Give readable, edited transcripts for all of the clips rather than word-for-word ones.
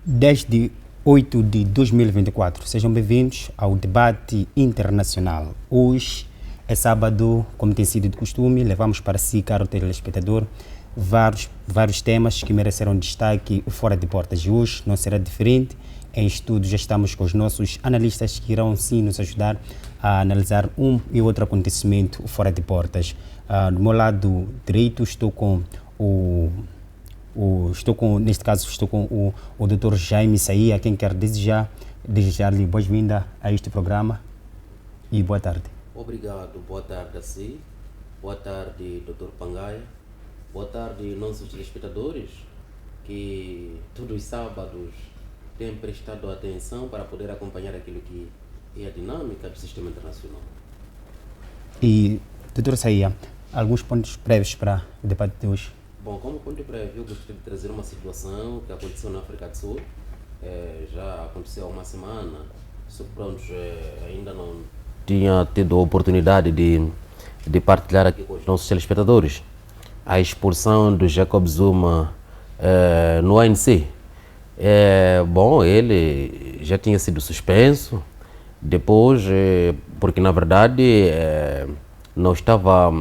10 de 8 de 2024. Sejam bem-vindos ao debate internacional. Hoje é sábado, como tem sido de costume, levamos para si, caro telespectador, vários temas que mereceram destaque fora de portas. De hoje não será diferente. Em estudo já estamos com os nossos analistas que irão sim nos ajudar a analisar um e outro acontecimento fora de portas. Do meu lado direito estou com neste caso estou com o Dr. Jaime Saí, a quem quero desejar-lhe boas-vindas a este programa e boa tarde. Obrigado, boa tarde a si, boa tarde Dr. Pangaia, boa tarde nossos telespectadores que todos os sábados têm prestado atenção para poder acompanhar aquilo que é a dinâmica do sistema internacional. E, Dr. Saí, alguns pontos prévios para o debate de hoje. Bom, como ponto prévio, eu gostaria de trazer uma situação que aconteceu na África do Sul. Já aconteceu há uma semana, só pronto, ainda não tinha tido a oportunidade de partilhar aqui com os nossos telespectadores a expulsão do Jacob Zuma no ANC. Bom, ele já tinha sido suspenso, depois, porque na verdade não estava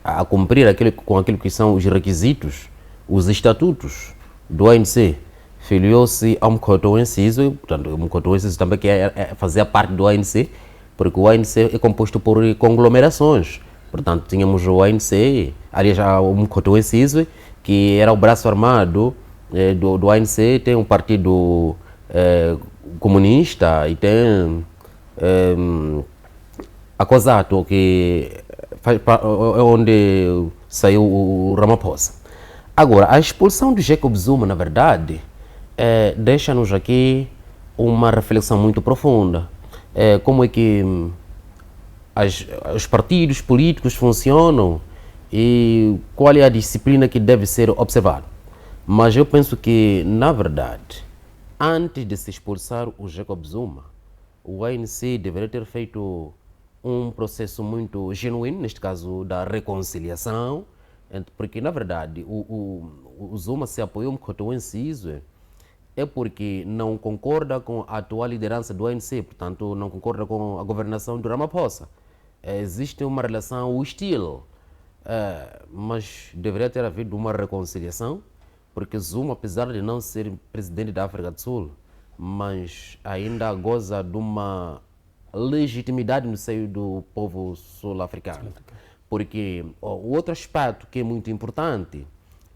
a cumprir com aquilo que são os requisitos, os estatutos do ANC. Filiou-se a Mkoto Ensizwe, portanto, o Mkoto Ensizwe também que fazia parte do ANC, porque o ANC é composto por conglomerações. Portanto, tínhamos o ANC, aliás, o Mkoto Ensizwe, que era o braço armado do ANC, tem um partido comunista e tem a COSATU, que é onde saiu o Ramaphosa. Agora, a expulsão de Jacob Zuma, na verdade, deixa-nos aqui uma reflexão muito profunda. Como é que os partidos políticos funcionam e qual é a disciplina que deve ser observada. Mas eu penso que, na verdade, antes de se expulsar o Jacob Zuma, o ANC deveria ter feito um processo muito genuíno, neste caso da reconciliação, porque na verdade o Zuma se apoiou um Mkoto Ensizwe é porque não concorda com a atual liderança do ANC, portanto não concorda com a governação do Ramaphosa. Existe uma relação hostil, mas deveria ter havido uma reconciliação, porque Zuma, apesar de não ser presidente da África do Sul, mas ainda goza de uma legitimidade no seio do povo sul-africano. Porque o outro aspecto que é muito importante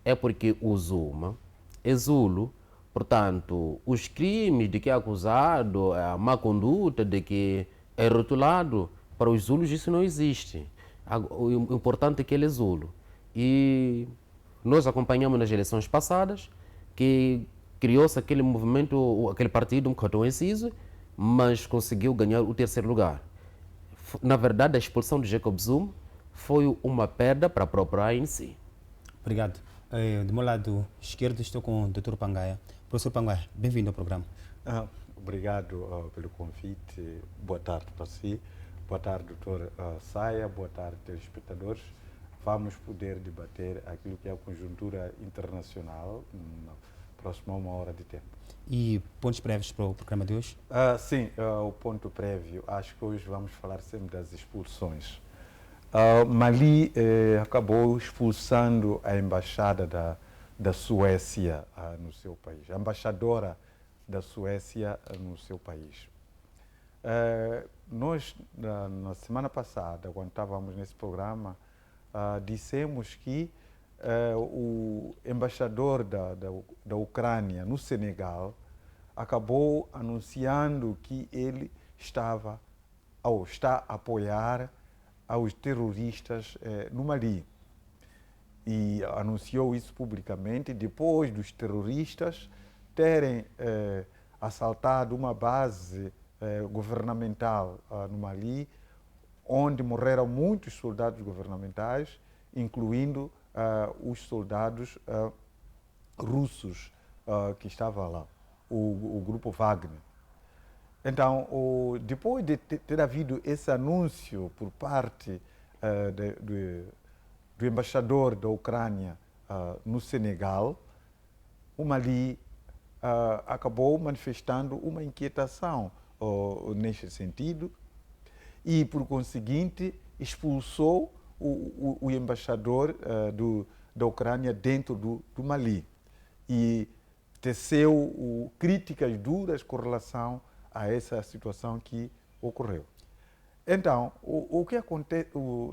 é porque o Zuma é Zulo, portanto, os crimes de que é acusado, a má conduta de que é rotulado, para os Zulus isso não existe. O importante é que ele é Zulo. E nós acompanhamos nas eleições passadas que criou-se aquele movimento, aquele partido, Mkoto Ensizwe, mas conseguiu ganhar o terceiro lugar. Na verdade, a expulsão de Jacob Zuma foi uma perda para a própria ANC. Obrigado. Do meu lado esquerdo estou com o Dr. Pangaia. Professor Pangaia, bem-vindo ao programa. Obrigado pelo convite. Boa tarde para si. Boa tarde, Dr. Saia. Boa tarde, telespectadores. Vamos poder debater aquilo que é a conjuntura internacional na próxima uma hora de tempo. E pontos prévios para o programa de hoje? Sim, o ponto prévio. Acho que hoje vamos falar sempre das expulsões. Mali acabou expulsando a embaixada da Suécia no seu país, a embaixadora da Suécia no seu país. Nós, na semana passada, quando estávamos nesse programa, dissemos que o embaixador da Ucrânia no Senegal acabou anunciando que ele está a apoiar aos terroristas no Mali. E anunciou isso publicamente depois dos terroristas terem assaltado uma base governamental no Mali, onde morreram muitos soldados governamentais, incluindo os soldados russos que estavam lá, o grupo Wagner. Então, depois de ter havido esse anúncio por parte do embaixador da Ucrânia no Senegal, o Mali acabou manifestando uma inquietação neste sentido e, por conseguinte, expulsou o embaixador da Ucrânia dentro do Mali e teceu críticas duras com relação a essa situação que ocorreu. Então, o que acontece,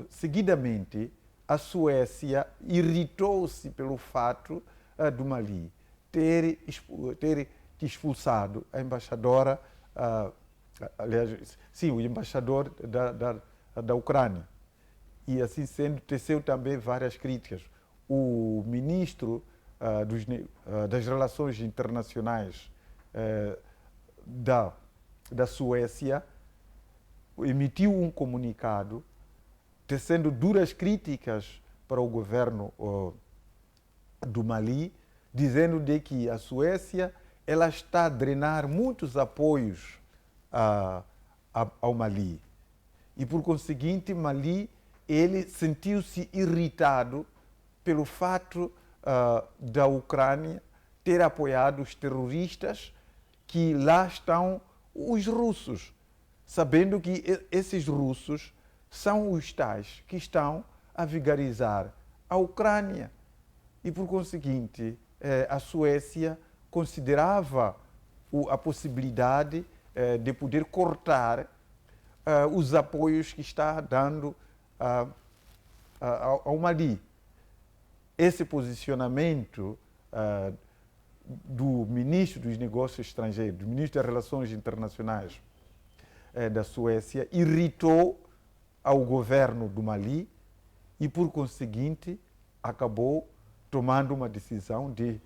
seguidamente, a Suécia irritou-se pelo fato do Mali ter expulsado a embaixadora, aliás, sim, o embaixador da Ucrânia. E assim sendo, teceu também várias críticas. O ministro das Relações Internacionais da Suécia emitiu um comunicado tecendo duras críticas para o governo do Mali, dizendo de que a Suécia ela está a drenar muitos apoios ao Mali. E, por conseguinte, Mali ele sentiu-se irritado pelo fato da Ucrânia ter apoiado os terroristas que lá estão os russos, sabendo que esses russos são os tais que estão a vigarizar a Ucrânia. E, por conseguinte, a Suécia considerava a possibilidade de poder cortar os apoios que está dando ao Mali. Esse posicionamento do ministro dos Negócios Estrangeiros, do ministro das Relações Internacionais da Suécia, irritou ao governo do Mali e, por conseguinte, acabou tomando uma decisão de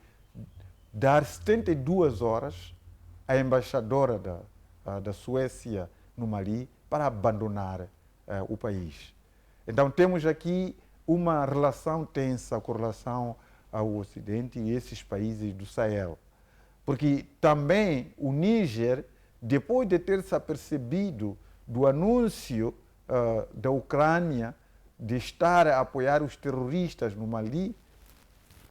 dar 72 horas à embaixadora da Suécia no Mali para abandonar o país. Então temos aqui uma relação tensa com relação ao Ocidente e esses países do Sahel. Porque também o Níger, depois de ter se apercebido do anúncio da Ucrânia de estar a apoiar os terroristas no Mali,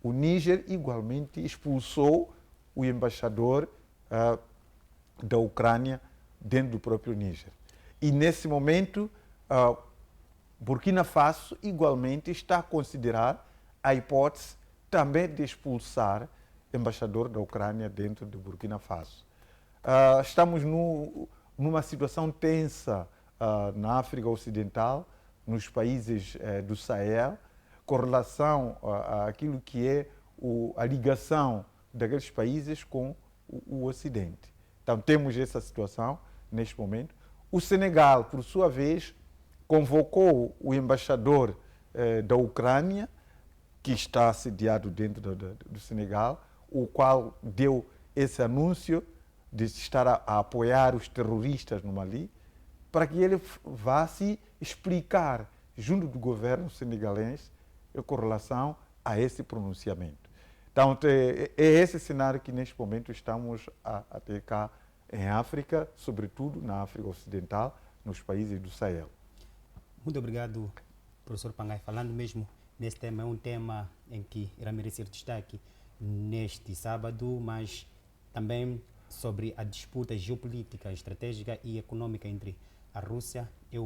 o Níger igualmente expulsou o embaixador da Ucrânia dentro do próprio Níger. E nesse momento, Burkina Faso igualmente está a considerar a hipótese também de expulsar o embaixador da Ucrânia dentro de Burkina Faso. Estamos numa situação tensa na África Ocidental, nos países do Sahel, com relação àquilo que é a ligação daqueles países com o Ocidente. Então temos essa situação neste momento. O Senegal, por sua vez, convocou o embaixador da Ucrânia, que está sediado dentro do Senegal, o qual deu esse anúncio de estar a apoiar os terroristas no Mali, para que ele vá se explicar junto do governo senegalês com relação a esse pronunciamento. Então, é esse cenário que neste momento estamos a ter cá em África, sobretudo na África Ocidental, nos países do Sahel. Muito obrigado, professor Pangai. Falando mesmo nesse tema, é um tema em que irá merecer destaque neste sábado, mas também sobre a disputa geopolítica, estratégica e econômica entre a Rússia e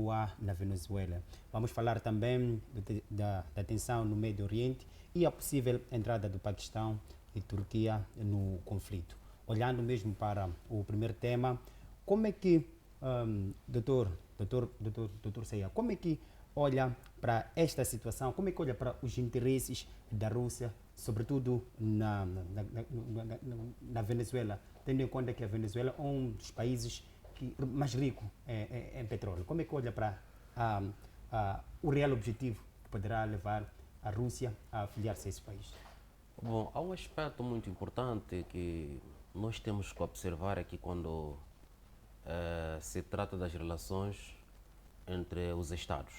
na Venezuela. Vamos falar também da tensão no Médio Oriente e a possível entrada do Paquistão e Turquia no conflito. Olhando mesmo para o primeiro tema, como é que, doutor Seia, como é que olha para esta situação, como é que olha para os interesses da Rússia, sobretudo na Venezuela, tendo em conta que a Venezuela é um dos países mais rico em petróleo? Como é que olha para o real objetivo que poderá levar a Rússia a afiliar-se a esse país? Bom, há um aspecto muito importante que nós temos que observar aqui quando se trata das relações entre os Estados.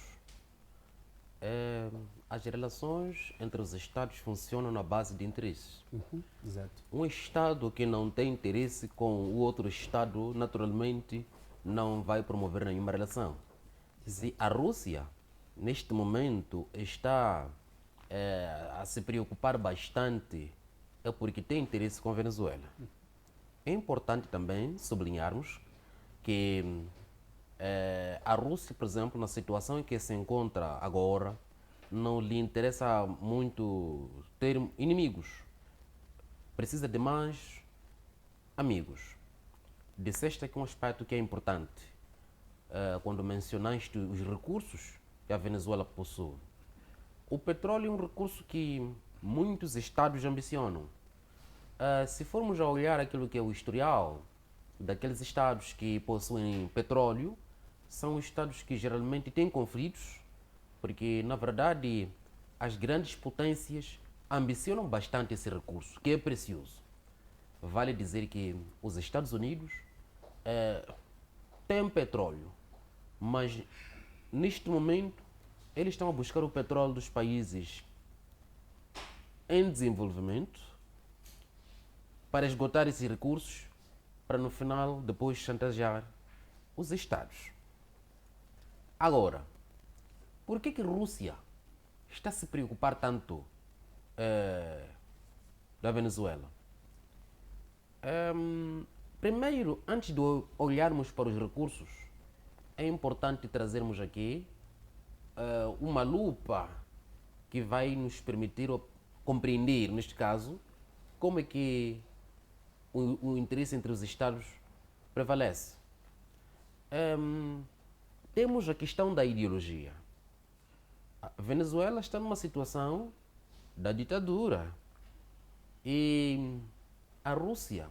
As relações entre os Estados funcionam na base de interesses. Exato. Um Estado que não tem interesse com o outro Estado, naturalmente, não vai promover nenhuma relação. Se a Rússia, neste momento, está a se preocupar bastante, é porque tem interesse com a Venezuela. é importante também sublinharmos que a Rússia, por exemplo, na situação em que se encontra agora, não lhe interessa muito ter inimigos. Precisa de mais amigos. Disseste aqui um aspecto que é importante, quando mencionaste os recursos que a Venezuela possui. O petróleo é um recurso que muitos estados ambicionam. Se formos a olhar aquilo que é o historial daqueles estados que possuem petróleo, são estados que geralmente têm conflitos, porque na verdade as grandes potências ambicionam bastante esse recurso, que é precioso. Vale dizer que os Estados Unidos têm petróleo, mas neste momento eles estão a buscar o petróleo dos países em desenvolvimento para esgotar esses recursos, para no final depois chantagear os Estados. Agora, por que a Rússia está a se preocupar tanto da Venezuela? Primeiro, antes de olharmos para os recursos, é importante trazermos aqui uma lupa que vai nos permitir compreender, neste caso, como é que o interesse entre os Estados prevalece. Temos a questão da ideologia. A Venezuela está numa situação da ditadura e a Rússia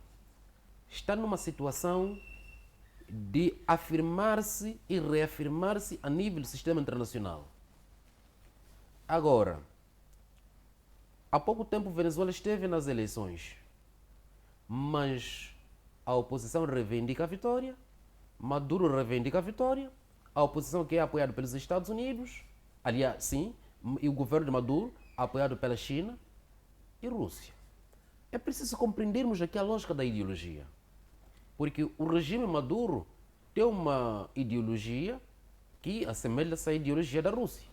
está numa situação de afirmar-se e reafirmar-se a nível do sistema internacional. Agora, há pouco tempo a Venezuela esteve nas eleições, mas a oposição reivindica a vitória, Maduro reivindica a vitória, a oposição que é apoiada pelos Estados Unidos, aliás, sim, e o governo de Maduro, apoiado pela China e Rússia. É preciso compreendermos aqui a lógica da ideologia, porque o regime Maduro tem uma ideologia que assemelha-se à ideologia da Rússia.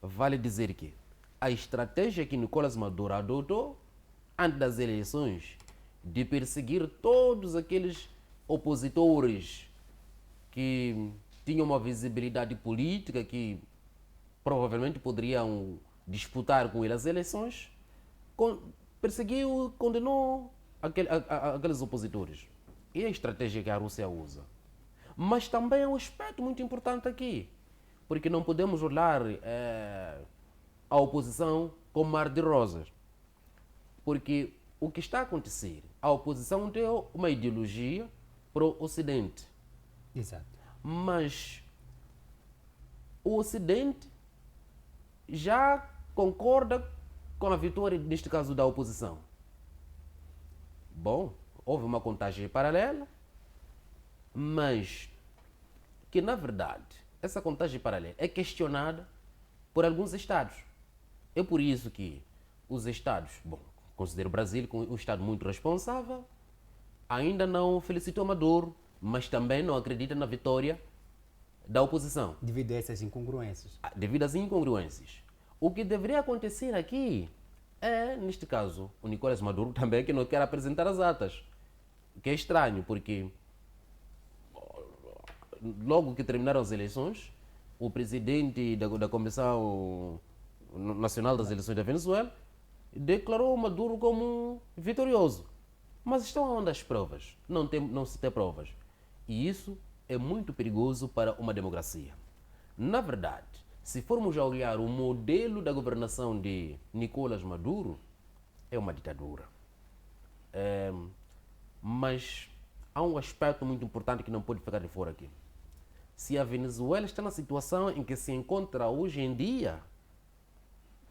Vale dizer que a estratégia que Nicolás Maduro adotou antes das eleições de perseguir todos aqueles opositores que tinham uma visibilidade política, que provavelmente poderiam disputar com ele as eleições, perseguiu, condenou aqueles opositores. E a estratégia que a Rússia usa. Mas também é um aspecto muito importante aqui, porque não podemos olhar a oposição como mar de rosas. Porque o que está a acontecer, a oposição tem uma ideologia para o Ocidente. Exato. Mas o Ocidente já concorda com a vitória, neste caso, da oposição. Bom, houve uma contagem paralela, mas que, na verdade, essa contagem paralela é questionada por alguns Estados. É por isso que os Estados, bom, considero o Brasil como um Estado muito responsável, ainda não felicitou Maduro, mas também não acredita na vitória da oposição. Devido a essas incongruências. Devido às incongruências. O que deveria acontecer aqui é, neste caso, o Nicolás Maduro também que não quer apresentar as atas. O que é estranho, porque logo que terminaram as eleições, o presidente da Comissão Nacional das Eleições da Venezuela declarou Maduro como vitorioso. Mas estão onde as provas? Não se tem provas. E isso é muito perigoso para uma democracia. Na verdade, se formos a olhar o modelo da governação de Nicolás Maduro, é uma ditadura. Mas há um aspecto muito importante que não pode ficar de fora aqui. Se a Venezuela está na situação em que se encontra hoje em dia,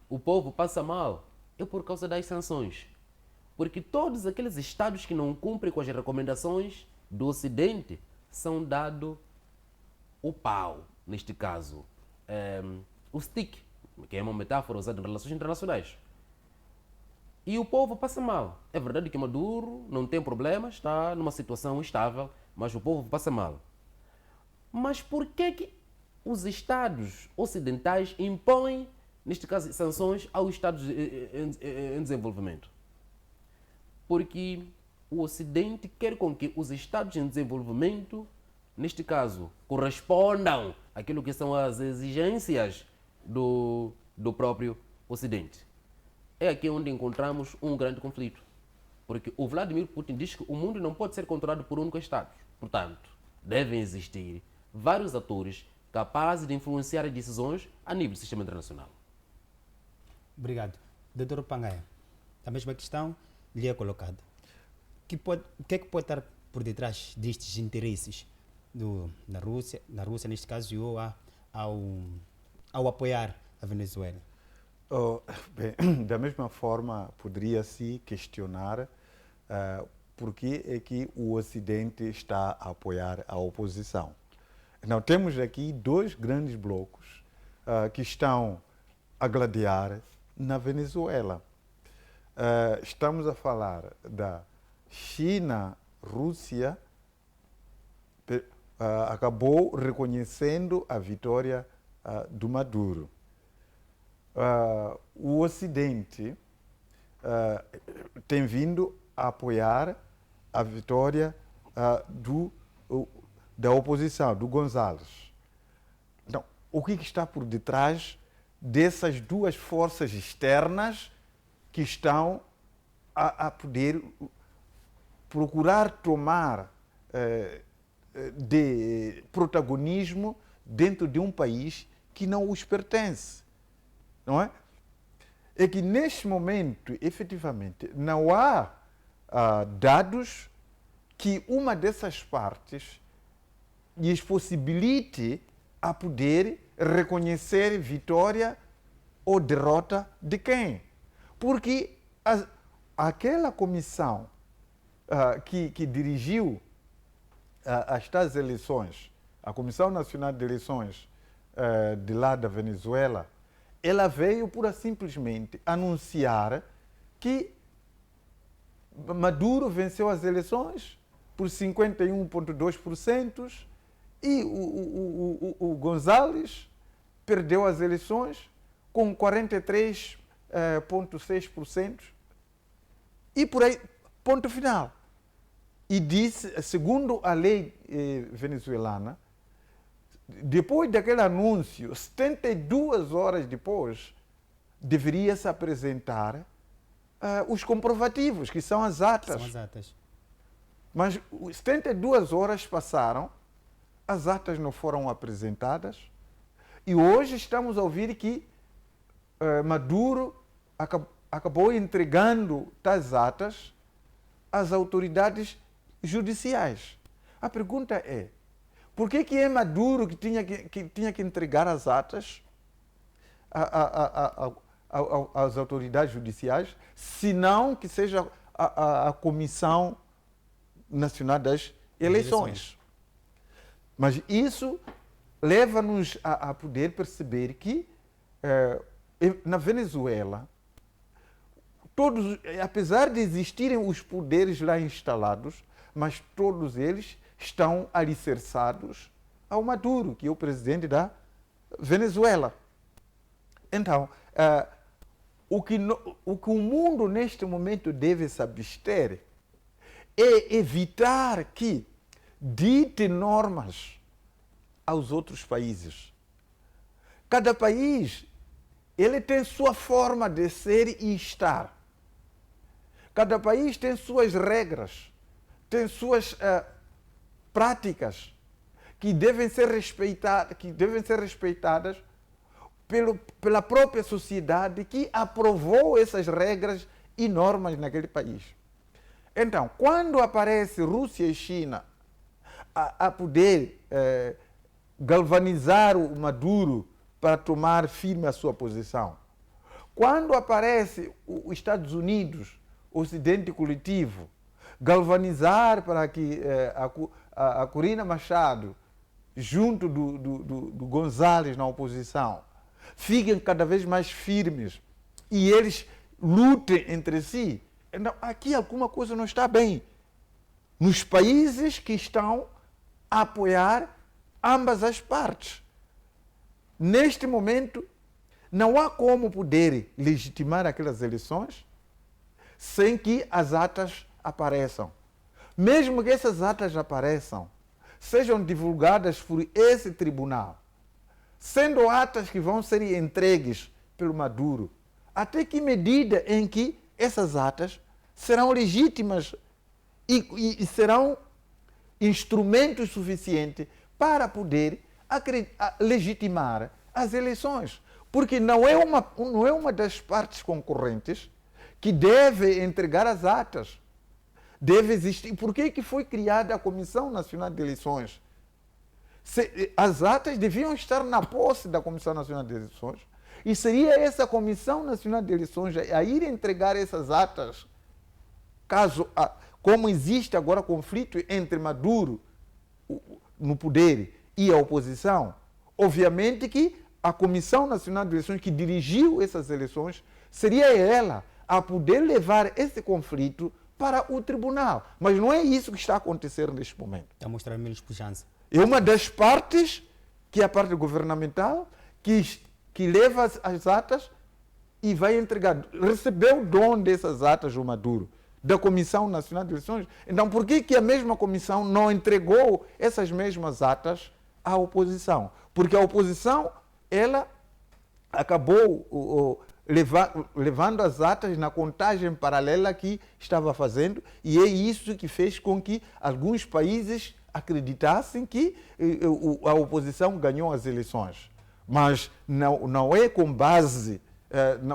o povo passa mal, é por causa das sanções. Porque todos aqueles estados que não cumprem com as recomendações do Ocidente são dados o pau, neste caso, o stick, que é uma metáfora usada em relações internacionais. E o povo passa mal. É verdade que Maduro não tem problemas, está numa situação estável, mas o povo passa mal. Mas por que os Estados ocidentais impõem, neste caso, sanções aos Estados em desenvolvimento? Porque o Ocidente quer com que os Estados em desenvolvimento, neste caso, correspondam àquilo que são as exigências do próprio Ocidente. É aqui onde encontramos um grande conflito. Porque o Vladimir Putin diz que o mundo não pode ser controlado por únicos Estados. Portanto, devem existir vários atores capazes de influenciar as decisões a nível do sistema internacional. Obrigado. Doutor Pangaia, a mesma questão lhe é colocada. O que é que pode estar por detrás destes interesses da Rússia, neste caso, ao apoiar a Venezuela? Bem, da mesma forma, poderia-se questionar por que é que o Ocidente está a apoiar a oposição. Então, temos aqui dois grandes blocos que estão a gladiar na Venezuela. Estamos a falar da China, Rússia, acabou reconhecendo a vitória do Maduro. O Ocidente tem vindo a apoiar a vitória da oposição, do González. Então, o que está por detrás dessas duas forças externas que estão a poder procurar tomar de protagonismo dentro de um país que não os pertence, não é? É que neste momento, efetivamente, não há dados que uma dessas partes lhes possibilite a poder reconhecer vitória ou derrota de quem. Porque aquela comissão que dirigiu estas eleições, a Comissão Nacional de Eleições de lá da Venezuela, ela veio pura simplesmente anunciar que Maduro venceu as eleições por 51,2% e o González perdeu as eleições com 43,6% e por aí, ponto final. E disse, segundo a lei venezuelana, depois daquele anúncio, 72 horas depois, deveria-se apresentar os comprovativos, que são as atas. São as atas. Mas 72 horas passaram, as atas não foram apresentadas e hoje estamos a ouvir que Maduro acabou entregando tais atas às autoridades judiciais. A pergunta é, por que é Maduro que tinha que entregar as atas às autoridades judiciais, se não que seja a Comissão Nacional das Eleições? Mas isso leva-nos a poder perceber que na Venezuela, apesar de existirem os poderes lá instalados, mas todos eles estão alicerçados ao Maduro, que é o presidente da Venezuela. Então, o que o mundo neste momento deve se abster é evitar que dite normas aos outros países. Cada país, ele tem sua forma de ser e estar. Cada país tem suas regras, tem suas práticas que devem ser respeitadas pela própria sociedade que aprovou essas regras e normas naquele país. Então, quando aparece Rússia e China a poder galvanizar o Maduro para tomar firme a sua posição, quando aparece os Estados Unidos, o Ocidente coletivo, galvanizar para que a Corina Machado, junto do González na oposição, fiquem cada vez mais firmes e eles lutem entre si, então aqui alguma coisa não está bem. Nos países que estão a apoiar ambas as partes. Neste momento, não há como poder legitimar aquelas eleições sem que as atas apareçam. mesmo que essas atas apareçam, sejam divulgadas por esse tribunal, sendo atas que vão ser entregues pelo Maduro, até que medida em que essas atas serão legítimas e serão instrumentos suficientes para poder legitimar as eleições. Porque não é uma das partes concorrentes que deve entregar as atas. Deve existir. Por que foi criada a Comissão Nacional de Eleições? As atas deviam estar na posse da Comissão Nacional de Eleições e seria essa Comissão Nacional de Eleições a ir entregar essas atas, caso, como existe agora conflito entre Maduro no poder e a oposição, obviamente que a Comissão Nacional de Eleições que dirigiu essas eleições seria ela a poder levar esse conflito para o tribunal. Mas não é isso que está acontecendo neste momento. Está a mostrar menos pujança. É uma das partes, que é a parte governamental, que leva as atas e vai entregar. Recebeu o dom dessas atas o Maduro, da Comissão Nacional de Eleições. Então, por que a mesma comissão não entregou essas mesmas atas à oposição? Porque a oposição, ela acabou levando as atas na contagem paralela que estava fazendo, e é isso que fez com que alguns países acreditassem que a oposição ganhou as eleições. Mas não é com base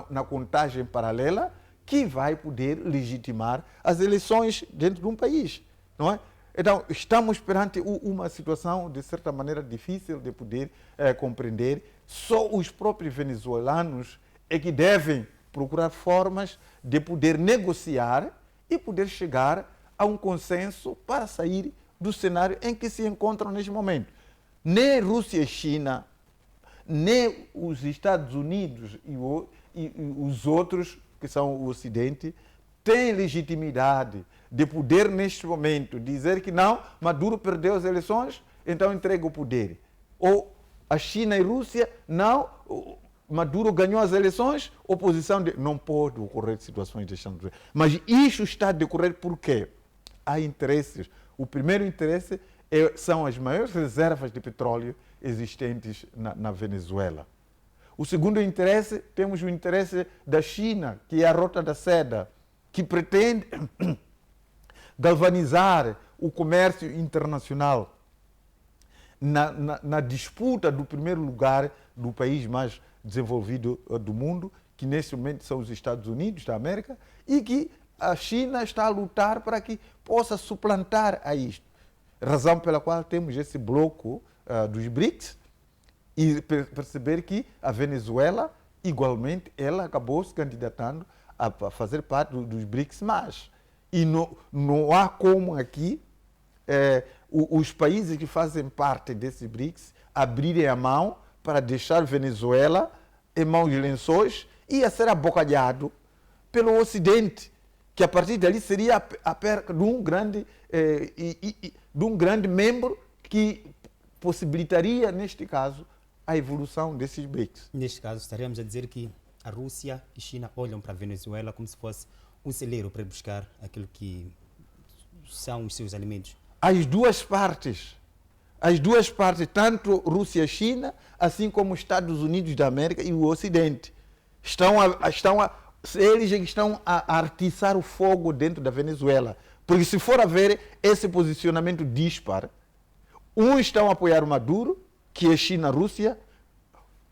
na contagem paralela que vai poder legitimar as eleições dentro de um país, não é? Então, estamos perante uma situação, de certa maneira, difícil de poder compreender. Só os próprios venezuelanos é que devem procurar formas de poder negociar e poder chegar a um consenso para sair do cenário em que se encontram neste momento. Nem Rússia e China, nem os Estados Unidos e os outros, que são o Ocidente, têm legitimidade de poder, neste momento, dizer que não, Maduro perdeu as eleições, então entrega o poder. Ou a China e a Rússia, não, Maduro ganhou as eleições, oposição... Não pode ocorrer situações deixando de... Mas isso está a decorrer por quê? Há interesses. O primeiro interesse são as maiores reservas de petróleo existentes na Venezuela. O segundo interesse, temos o interesse da China, que é a Rota da Seda, que pretende galvanizar o comércio internacional na disputa do primeiro lugar do país mais desenvolvido do mundo, que neste momento são os Estados Unidos da América, e que a China está a lutar para que possa suplantar a isto. Razão pela qual temos esse bloco dos BRICS, e perceber que a Venezuela, igualmente, ela acabou se candidatando a fazer parte dos BRICS+. E não há como aqui os países que fazem parte desse BRICS abrirem a mão para deixar a Venezuela em mãos de lençóis e a ser abocalhado pelo Ocidente, que a partir dali seria a perca de um grande membro que possibilitaria, neste caso, a evolução desses BRICS. Neste caso, estaremos a dizer que a Rússia e a China olham para a Venezuela como se fosse um celeiro para buscar aquilo que são os seus alimentos. As duas partes, tanto Rússia e China, assim como os Estados Unidos da América e o Ocidente, eles estão a atiçar o fogo dentro da Venezuela. Porque se for a ver esse posicionamento dispar, uns estão a apoiar o Maduro, que é China, Rússia,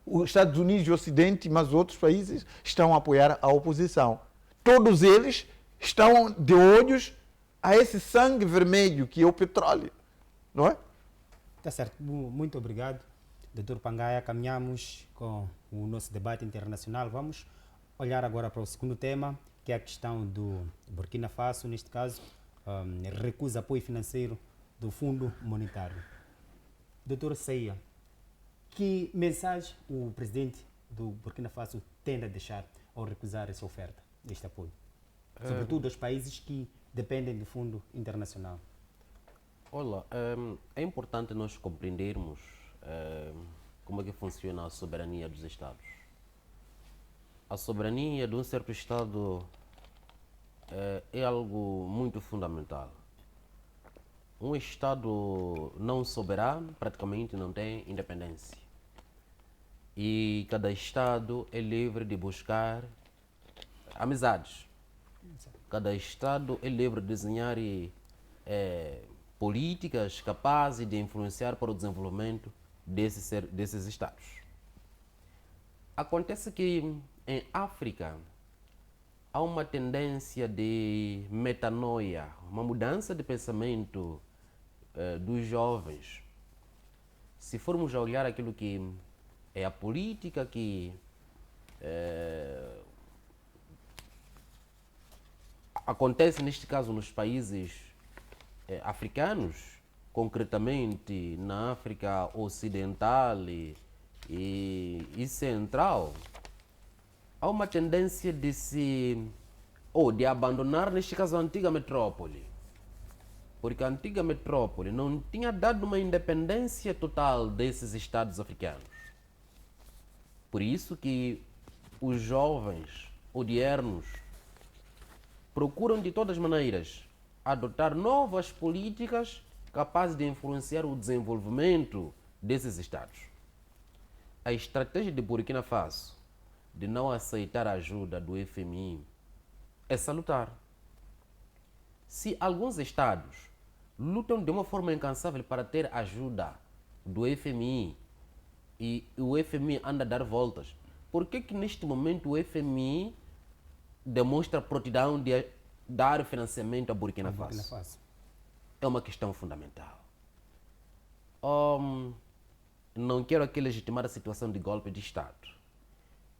os Estados Unidos e o Ocidente, mas outros países estão a apoiar a oposição. Todos eles estão de olhos a esse sangue vermelho que é o petróleo, não é? Está certo. Muito obrigado, Dr. Pangaia. Caminhamos com o nosso debate internacional. Vamos olhar agora para o segundo tema, que é a questão do Burkina Faso, neste caso, recusa apoio financeiro do Fundo Monetário. Dr. Ceia, que mensagem o presidente do Burkina Faso tende a deixar ao recusar essa oferta, este apoio? Sobretudo aos países que dependem do Fundo Internacional. Olha, é importante nós compreendermos como é que funciona a soberania dos Estados. A soberania de um certo Estado é algo muito fundamental. um Estado não soberano praticamente não tem independência. E cada Estado é livre de buscar amizades. Cada Estado é livre de desenhar políticas capazes de influenciar para o desenvolvimento desses Estados. Acontece que em África há uma tendência de metanoia, uma mudança de pensamento dos jovens. Se formos a olhar aquilo que é a política que acontece neste caso nos países africanos, concretamente na África Ocidental e Central, há uma tendência de abandonar, neste caso, a antiga metrópole. Porque a antiga metrópole não tinha dado uma independência total desses estados africanos. Por isso que os jovens odiernos procuram de todas as maneiras adotar novas políticas capazes de influenciar o desenvolvimento desses estados. A estratégia de Burkina Faso de não aceitar a ajuda do FMI é salutar. Se alguns estados lutam de uma forma incansável para ter ajuda do FMI e o FMI anda a dar voltas, por que neste momento o FMI demonstra prontidão de dar financiamento a Burkina Faso? É uma questão fundamental. Não quero aqui legitimar a situação de golpe de Estado,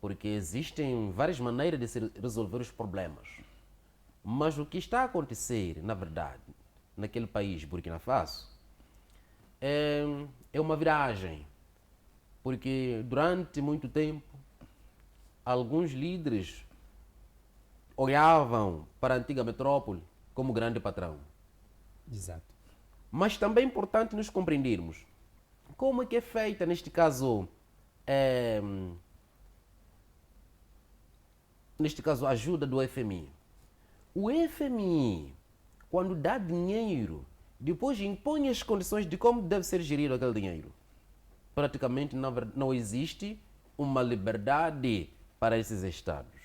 porque existem várias maneiras de se resolver os problemas. Mas o que está a acontecer, na verdade, naquele país, Burkina Faso, é uma viragem. Porque durante muito tempo, alguns líderes olhavam para a antiga metrópole como grande patrão. Exato. Mas também é importante nos compreendermos como é que é feita, neste caso, a ajuda do FMI. O FMI, quando dá dinheiro, depois impõe as condições de como deve ser gerido aquele dinheiro. Praticamente não existe uma liberdade para esses estados.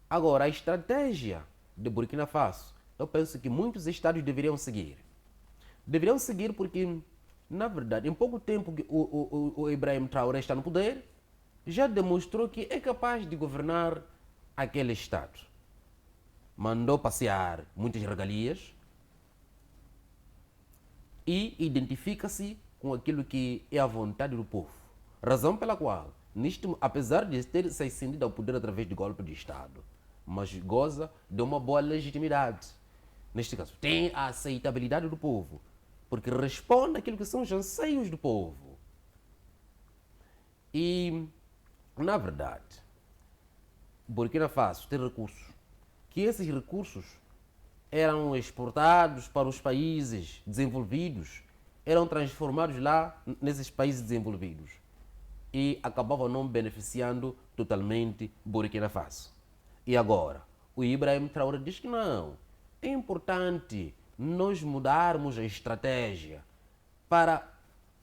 Agora, a estratégia de Burkina Faso, eu penso que muitos estados deveriam seguir. Deveriam seguir porque, na verdade, em pouco tempo que o Ibrahim Traoré está no poder, já demonstrou que é capaz de governar aquele estado. Mandou passear muitas regalias e identifica-se com aquilo que é a vontade do povo. Razão pela qual, apesar de ter se ascendido ao poder através de golpe de Estado, mas goza de uma boa legitimidade. Neste caso, tem a aceitabilidade do povo, porque responde àquilo que são os anseios do povo. E, na verdade, Burkina Faso tem recursos, que esses recursos eram exportados para os países desenvolvidos, eram transformados lá nesses países desenvolvidos e acabavam não beneficiando totalmente Burkina Faso. E agora, o Ibrahim Traoré diz que não. É importante nós mudarmos a estratégia para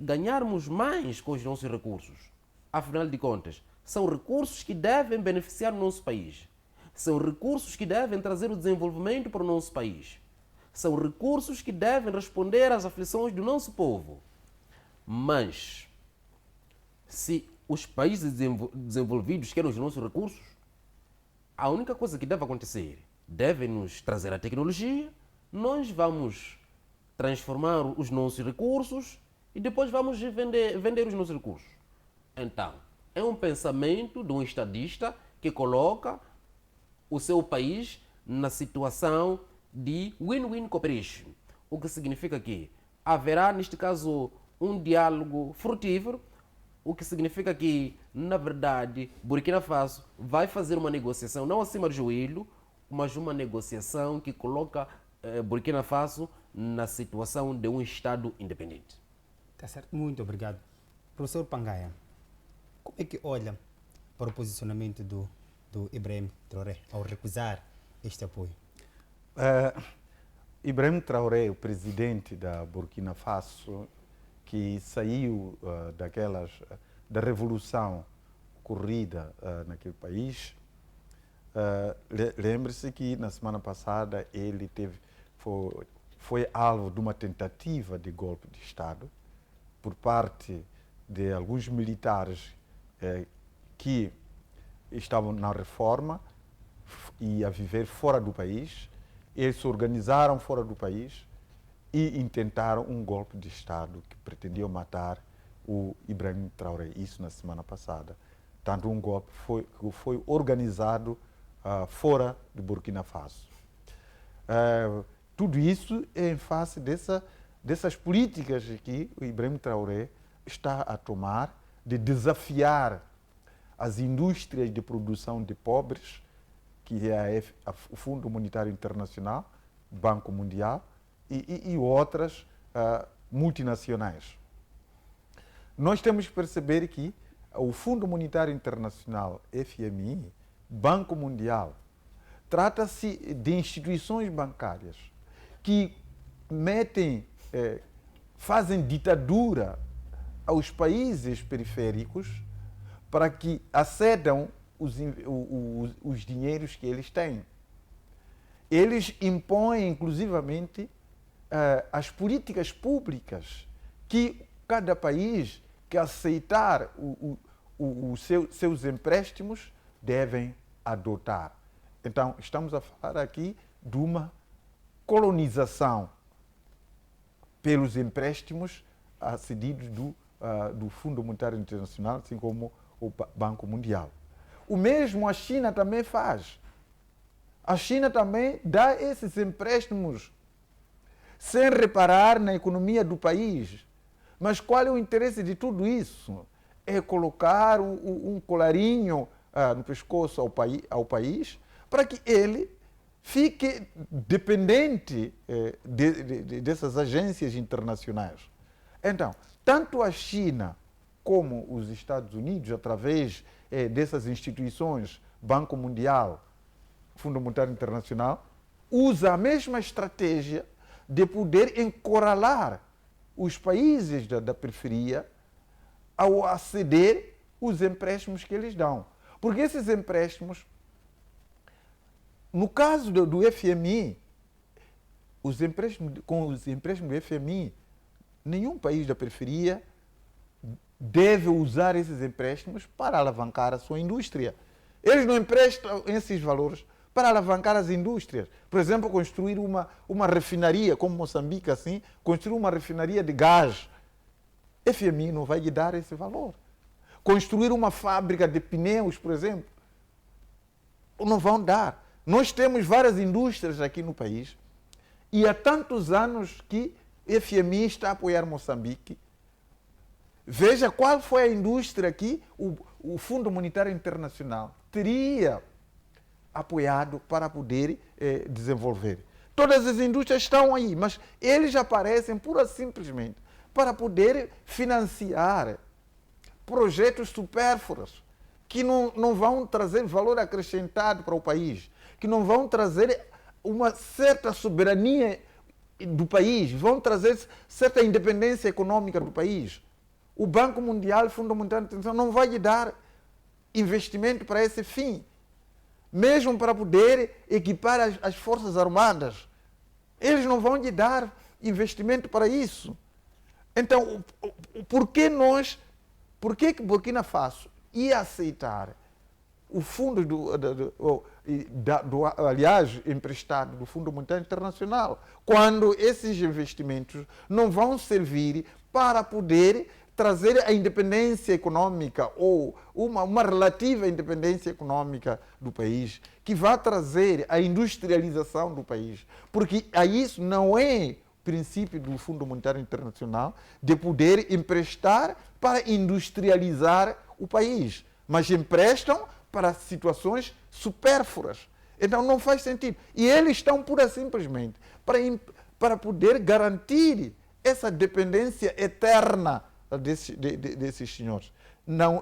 ganharmos mais com os nossos recursos. Afinal de contas, são recursos que devem beneficiar o nosso país. São recursos que devem trazer o desenvolvimento para o nosso país. São recursos que devem responder às aflições do nosso povo. Mas, se os países desenvolvidos querem os nossos recursos, a única coisa que deve acontecer, devem nos trazer a tecnologia, nós vamos transformar os nossos recursos e depois vamos vender os nossos recursos. Então, é um pensamento de um estadista que coloca o seu país na situação de win-win cooperation. O que significa que haverá, neste caso, um diálogo frutífero, o que significa que, na verdade, Burkina Faso vai fazer uma negociação, não acima do joelho, mas uma negociação que coloca Burkina Faso na situação de um Estado independente. Tá certo, muito obrigado. Professor Pangaia, como é que olha para o posicionamento do Ibrahim Traoré ao recusar este apoio? Ibrahim Traoré, o presidente da Burkina Faso, que saiu da revolução ocorrida naquele país, lembre-se que na semana passada ele foi alvo de uma tentativa de golpe de Estado por parte de alguns militares que estavam na reforma e a viver fora do país. Eles se organizaram fora do país e intentaram um golpe de Estado que pretendiam matar o Ibrahim Traoré, isso na semana passada. Tanto um golpe foi organizado fora de Burkina Faso. Tudo isso é em face dessas políticas que o Ibrahim Traoré está a tomar de desafiar as indústrias de produção de pobres, que é o Fundo Monetário Internacional, Banco Mundial e outras multinacionais. Nós temos que perceber que o Fundo Monetário Internacional, FMI, Banco Mundial, trata-se de instituições bancárias que fazem ditadura aos países periféricos para que acedam os dinheiros que eles têm. Eles impõem, inclusivamente, as políticas públicas que cada país que aceitar seus empréstimos devem adotar. Então, estamos a falar aqui de uma colonização pelos empréstimos cedidos do Fundo Monetário Internacional, assim como o Banco Mundial. O mesmo a China também faz. A China também dá esses empréstimos sem reparar na economia do país. Mas qual é o interesse de tudo isso? É colocar um colarinho no pescoço ao país para que ele fique dependente dessas agências internacionais. Então, tanto a China como os Estados Unidos, através dessas instituições, Banco Mundial, Fundo Monetário Internacional, usa a mesma estratégia de poder encurralar os países da periferia ao aceder os empréstimos que eles dão. Porque esses empréstimos, no caso do FMI, com os empréstimos do FMI, nenhum país da periferia deve usar esses empréstimos para alavancar a sua indústria. Eles não emprestam esses valores para alavancar as indústrias. Por exemplo, construir uma refinaria, como Moçambique, assim, construir uma refinaria de gás. FMI não vai lhe dar esse valor. Construir uma fábrica de pneus, por exemplo, não vão dar. Nós temos várias indústrias aqui no país e há tantos anos que FMI está a apoiar Moçambique. Veja qual foi a indústria que o Fundo Monetário Internacional teria apoiado para poder desenvolver. Todas as indústrias estão aí, mas eles aparecem pura e simplesmente para poder financiar projetos supérfluos que não vão trazer valor acrescentado para o país, que não vão trazer uma certa soberania do país, vão trazer certa independência econômica do país. O Banco Mundial, o Fundo Monetário Internacional não vai lhe dar investimento para esse fim, mesmo para poder equipar as Forças Armadas. Eles não vão lhe dar investimento para isso. Então, por que Burkina Faso ia aceitar o fundo aliás, emprestado do Fundo Monetário Internacional, quando esses investimentos não vão servir para poder trazer a independência econômica ou uma relativa independência econômica do país, que vai trazer a industrialização do país? Porque isso não é princípio do Fundo Monetário Internacional, de poder emprestar para industrializar o país, mas emprestam para situações supérfluas. Então não faz sentido. E eles estão pura e simplesmente para poder garantir essa dependência eterna desses senhores.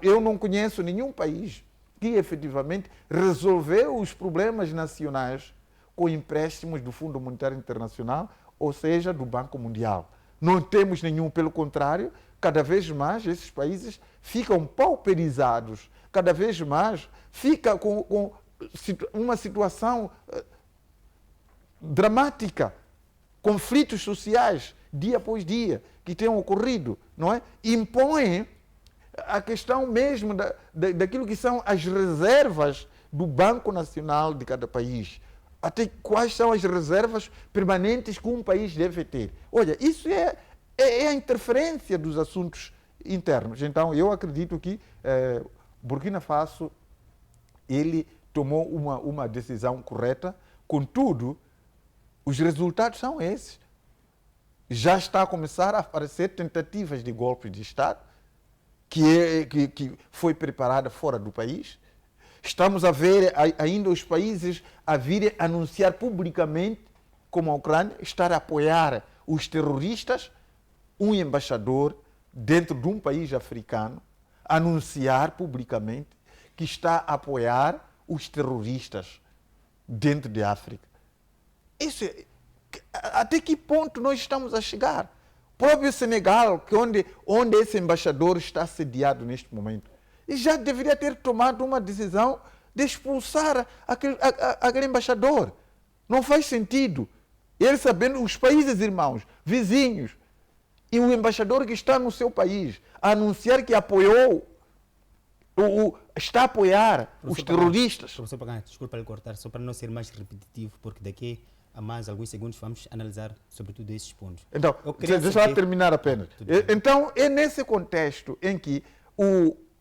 Eu não conheço nenhum país que efetivamente resolveu os problemas nacionais com empréstimos do Fundo Monetário Internacional, ou seja, do Banco Mundial. Não temos nenhum, pelo contrário, cada vez mais esses países ficam pauperizados, cada vez mais fica com uma situação dramática, conflitos sociais, dia após dia, que têm ocorrido, não é? Impõem a questão mesmo daquilo que são as reservas do Banco Nacional de cada país. Até quais são as reservas permanentes que um país deve ter. Olha, isso é a interferência dos assuntos internos. Então, eu acredito que Burkina Faso, ele tomou uma decisão correta, contudo, os resultados são esses. Já está a começar a aparecer tentativas de golpe de Estado, que foi preparada fora do país. Estamos a ver ainda os países a virem anunciar publicamente, como a Ucrânia, estar a apoiar os terroristas. Um embaixador dentro de um país africano anunciar publicamente que está a apoiar os terroristas dentro da África. Isso até que ponto nós estamos a chegar? O próprio Senegal, que onde esse embaixador está sediado neste momento, e já deveria ter tomado uma decisão de expulsar aquele embaixador. Não faz sentido. Ele sabendo, os países irmãos, vizinhos, e o embaixador que está no seu país, a anunciar que apoiou, está a apoiar os terroristas. Professor Pagani, desculpa lhe cortar, só para não ser mais repetitivo, porque daqui a mais alguns segundos vamos analisar sobretudo esses pontos. Então, deixa eu terminar apenas. Então, é nesse contexto em que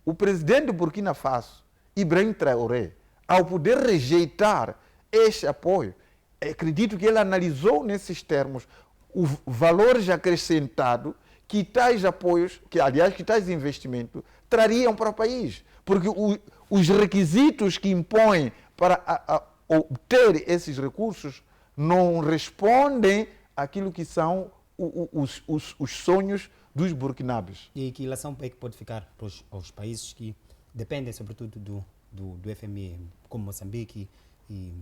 o presidente do Burkina Faso, Ibrahim Traoré, ao poder rejeitar este apoio, acredito que ele analisou nesses termos o valor já acrescentado que tais apoios, que tais investimentos trariam para o país. Porque os requisitos que impõem para obter esses recursos não respondem àquilo que são os sonhos dos burkinabes. E que relação é que pode ficar aos países que dependem sobretudo do FMI, como Moçambique, e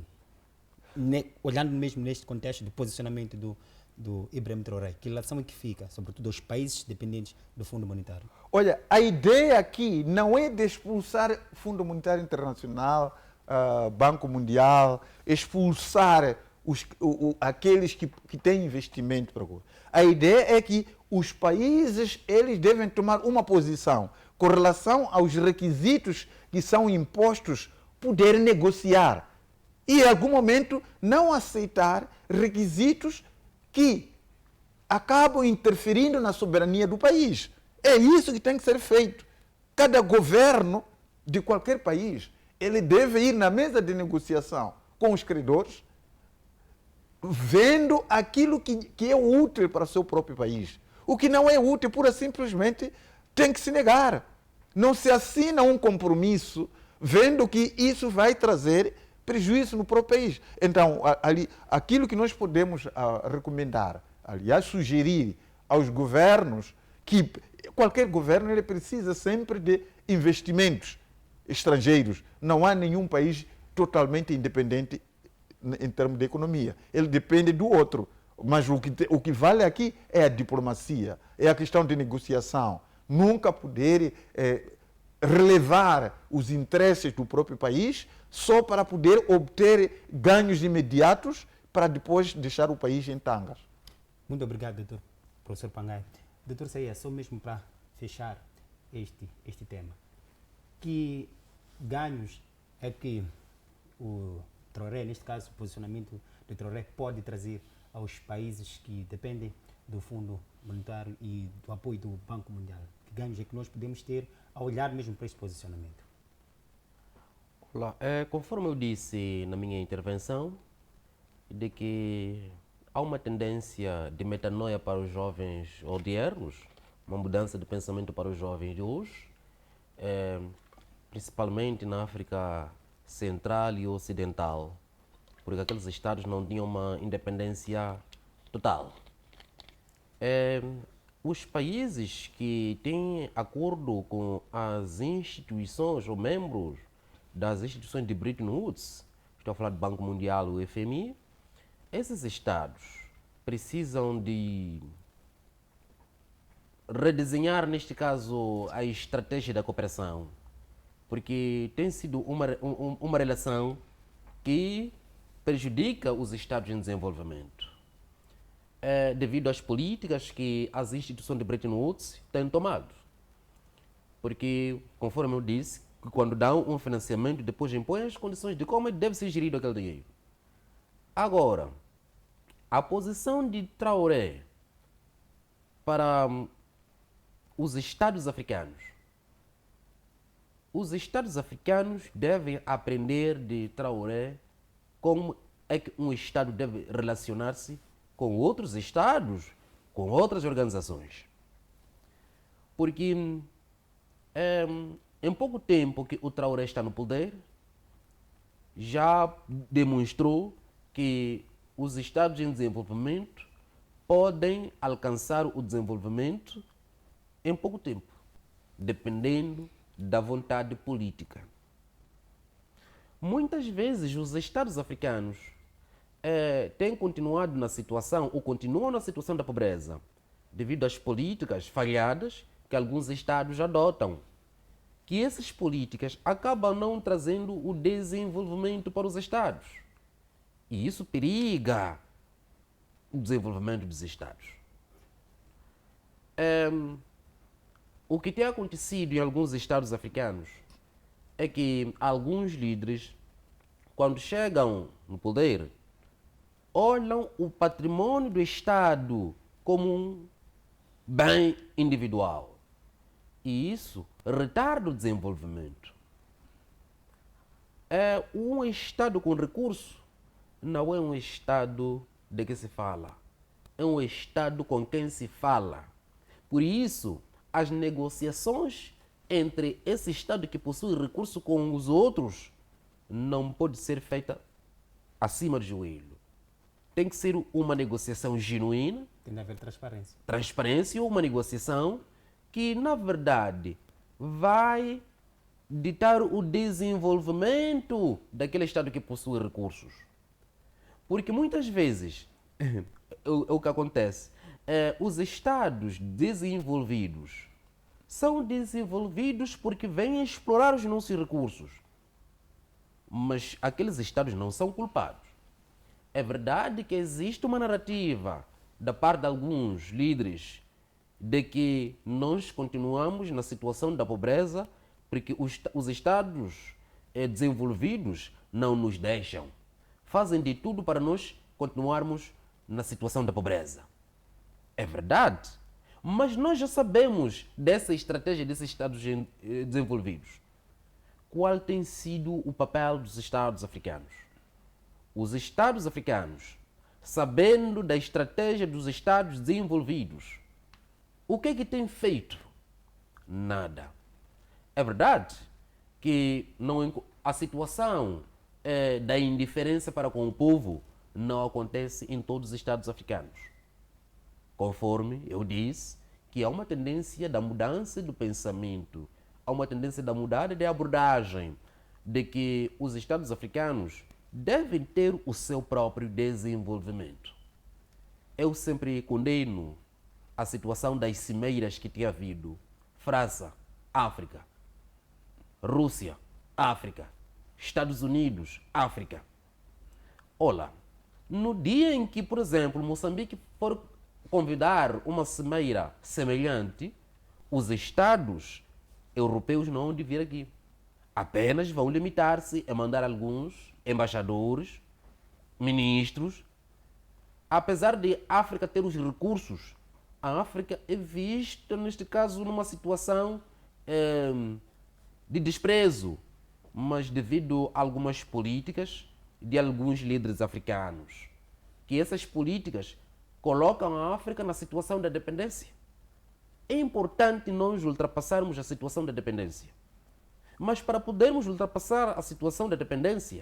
olhando mesmo neste contexto do posicionamento do Ibrahim Traoré, que relação é que fica, sobretudo aos países dependentes do Fundo Monetário? Olha, a ideia aqui não é de expulsar o Fundo Monetário Internacional, Banco Mundial, expulsar aqueles que têm investimento para coisa. A ideia é que os países eles devem tomar uma posição com relação aos requisitos que são impostos, poder negociar e, em algum momento, não aceitar requisitos que acabam interferindo na soberania do país. É isso que tem que ser feito. Cada governo de qualquer país, ele deve ir na mesa de negociação com os credores, vendo aquilo que é útil para o seu próprio país. O que não é útil, pura simplesmente, tem que se negar. Não se assina um compromisso vendo que isso vai trazer prejuízo no próprio país. Então, aquilo que nós podemos recomendar, aliás, sugerir aos governos, que qualquer governo ele precisa sempre de investimentos estrangeiros. Não há nenhum país totalmente independente em termos de economia. Ele depende do outro. Mas o que vale aqui é a diplomacia, é a questão de negociação. Nunca poder relevar os interesses do próprio país só para poder obter ganhos imediatos para depois deixar o país em tangas. Muito obrigado, doutor professor Pangai. Doutor Saia, só mesmo para fechar este tema. Que ganhos é que o Traoré, neste caso, o posicionamento do Traoré pode trazer aos países que dependem do Fundo Monetário e do apoio do Banco Mundial? Que ganhos é que nós podemos ter ao olhar mesmo para este posicionamento? Olá, conforme eu disse na minha intervenção, de que há uma tendência de metanoia para os jovens odiernos, uma mudança de pensamento para os jovens de hoje, principalmente na África Central e Ocidental, porque aqueles estados não tinham uma independência total. Os países que têm acordo com as instituições ou membros das instituições de Bretton Woods, estou a falar do Banco Mundial, o FMI, esses Estados precisam de redesenhar, neste caso, a estratégia da cooperação, porque tem sido uma relação que prejudica os Estados em desenvolvimento, devido às políticas que as instituições de Bretton Woods têm tomado. Porque, conforme eu disse, quando dão um financiamento, depois impõem as condições de como deve ser gerido aquele dinheiro. Agora, a posição de Traoré para os Estados africanos. Os Estados africanos devem aprender de Traoré como é que um Estado deve relacionar-se com outros Estados, com outras organizações. Porque em pouco tempo que o Traoré está no poder, já demonstrou que os Estados em desenvolvimento podem alcançar o desenvolvimento em pouco tempo, dependendo da vontade política. Muitas vezes os Estados africanos têm continuado na situação, ou continuam na situação da pobreza, devido às políticas falhadas que alguns Estados adotam. Que essas políticas acabam não trazendo o desenvolvimento para os Estados. E isso periga o desenvolvimento dos Estados. O que tem acontecido em alguns Estados africanos é que alguns líderes, quando chegam no poder, olham o patrimônio do Estado como um bem individual. E isso retarda o desenvolvimento. Um Estado com recurso não é um Estado de que se fala. É um Estado com quem se fala. Por isso, as negociações entre esse Estado que possui recurso com os outros não pode ser feita acima do joelho. Tem que ser uma negociação genuína. Tem de haver transparência. Transparência, uma negociação que, na verdade, vai ditar o desenvolvimento daquele Estado que possui recursos. Porque muitas vezes, o que acontece, os Estados desenvolvidos são desenvolvidos porque vêm explorar os nossos recursos. Mas aqueles Estados não são culpados. É verdade que existe uma narrativa da parte de alguns líderes de que nós continuamos na situação da pobreza porque os Estados desenvolvidos não nos deixam. Fazem de tudo para nós continuarmos na situação da pobreza. É verdade, mas nós já sabemos dessa estratégia desses Estados desenvolvidos. Qual tem sido o papel dos Estados africanos? Os Estados africanos, sabendo da estratégia dos Estados desenvolvidos, o que é que tem feito? Nada. É verdade que a situação da indiferença para com o povo não acontece em todos os Estados africanos. Conforme eu disse, que há uma tendência da mudança do pensamento, há uma tendência da mudada de abordagem, de que os Estados africanos devem ter o seu próprio desenvolvimento. Eu sempre condeno a situação das cimeiras que tem havido. França, África. Rússia, África. Estados Unidos, África. Olha, no dia em que, por exemplo, Moçambique for convidar uma cimeira semelhante, os Estados europeus não vão vir aqui. Apenas vão limitar-se a mandar alguns embaixadores, ministros. Apesar de a África ter os recursos, a África é vista, neste caso, numa situação de desprezo, mas devido a algumas políticas de alguns líderes africanos, que essas políticas colocam a África na situação da dependência. É importante nós ultrapassarmos a situação da dependência. Mas para podermos ultrapassar a situação da dependência,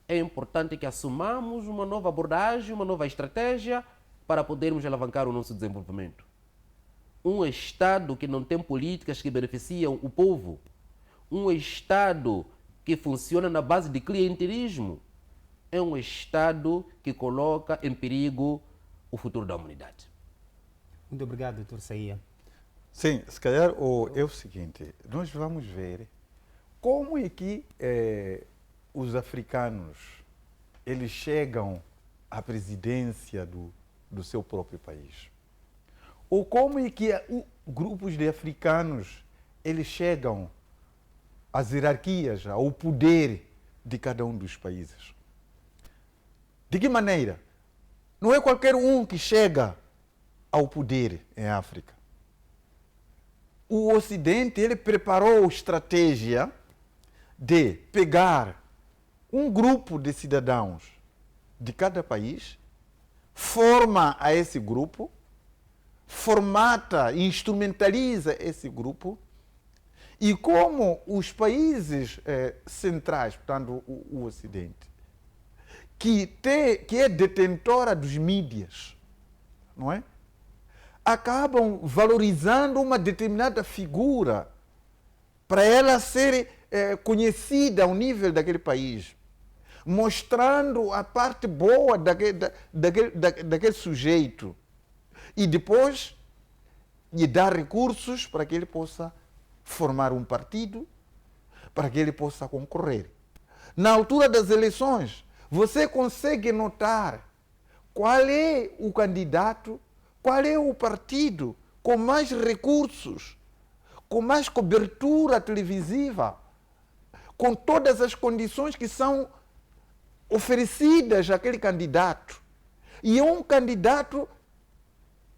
é importante que assumamos uma nova abordagem, uma nova estratégia para podermos alavancar o nosso desenvolvimento. Um Estado que não tem políticas que beneficiam o povo, um Estado que funciona na base de clientelismo, é um Estado que coloca em perigo o futuro da humanidade. Muito obrigado, doutor Saía. Sim, se calhar é o seguinte, nós vamos ver como é que os africanos eles chegam à presidência do seu próprio país. Ou como é que grupos de africanos eles chegam às hierarquias, ao poder de cada um dos países. De que maneira? Não é qualquer um que chega ao poder em África. O Ocidente ele preparou estratégia de pegar um grupo de cidadãos de cada país, forma a esse grupo, formata e instrumentaliza esse grupo, e como os países centrais, portanto o Ocidente, que é detentora dos mídias, não é? Acabam valorizando uma determinada figura para ela ser conhecida ao nível daquele país, mostrando a parte boa daquele sujeito e depois lhe dar recursos para que ele possa formar um partido, para que ele possa concorrer. Na altura das eleições, você consegue notar qual é o candidato, qual é o partido com mais recursos, com mais cobertura televisiva, com todas as condições que são oferecidas àquele candidato. E é um candidato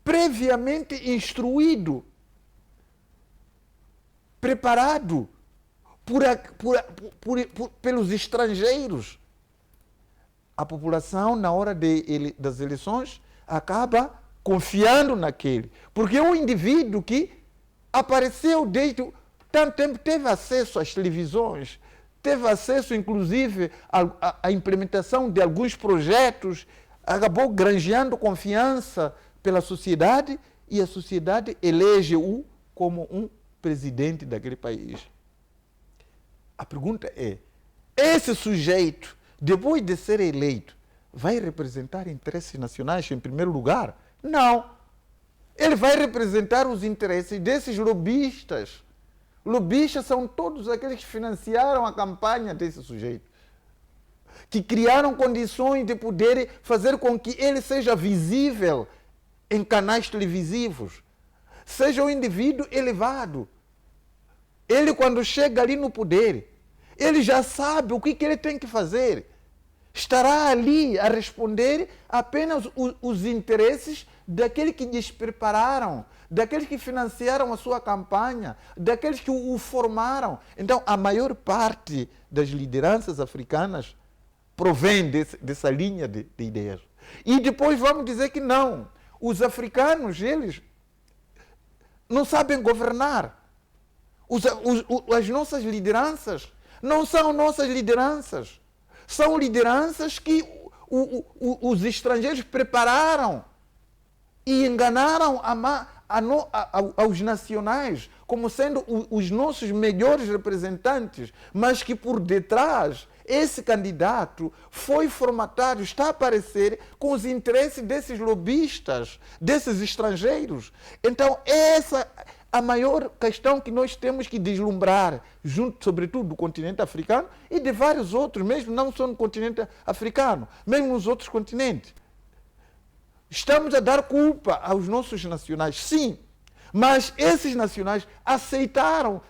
previamente instruído, preparado pelos estrangeiros. A população, na hora das eleições, acaba confiando naquele. Porque é um indivíduo que apareceu desde tanto tempo, teve acesso às televisões, teve acesso, inclusive, à implementação de alguns projetos, acabou granjeando confiança pela sociedade e a sociedade elege-o como um presidente daquele país. A pergunta é, esse sujeito, depois de ser eleito, vai representar interesses nacionais em primeiro lugar? Não. Ele vai representar os interesses desses lobistas. Lobistas são todos aqueles que financiaram a campanha desse sujeito, que criaram condições de poder fazer com que ele seja visível em canais televisivos, seja um indivíduo elevado. Ele, quando chega ali no poder, ele já sabe o que ele tem que fazer. Estará ali a responder apenas os interesses daqueles que lhes prepararam, daqueles que financiaram a sua campanha, daqueles que o formaram. Então, a maior parte das lideranças africanas provém dessa linha de ideias. E depois vamos dizer que não. Os africanos, eles não sabem governar. As nossas lideranças não são nossas lideranças. São lideranças que os estrangeiros prepararam e enganaram aos nacionais como sendo os nossos melhores representantes, mas que por detrás esse candidato foi formatado, está a aparecer com os interesses desses lobistas, desses estrangeiros. Então essa a maior questão que nós temos que deslumbrar, junto, sobretudo, do continente africano e de vários outros, mesmo não só no continente africano, mesmo nos outros continentes. Estamos a dar culpa aos nossos nacionais, sim, mas esses nacionais aceitaram.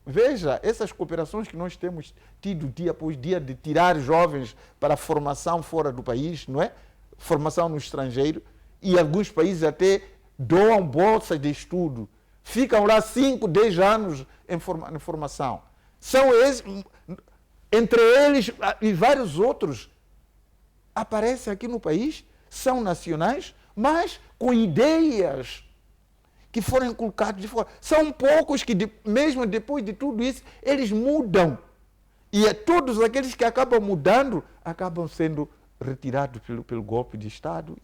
Veja, essas cooperações que nós temos tido dia após dia de tirar jovens para formação fora do país, não é? Formação no estrangeiro, e alguns países até doam bolsas de estudo. Ficam lá 5, 10 anos em formação. São esses, entre eles e vários outros, aparecem aqui no país, são nacionais, mas com ideias que foram inculcadas de fora. São poucos que, mesmo depois de tudo isso, eles mudam. E todos aqueles que acabam mudando, acabam sendo retirados pelo golpe de Estado,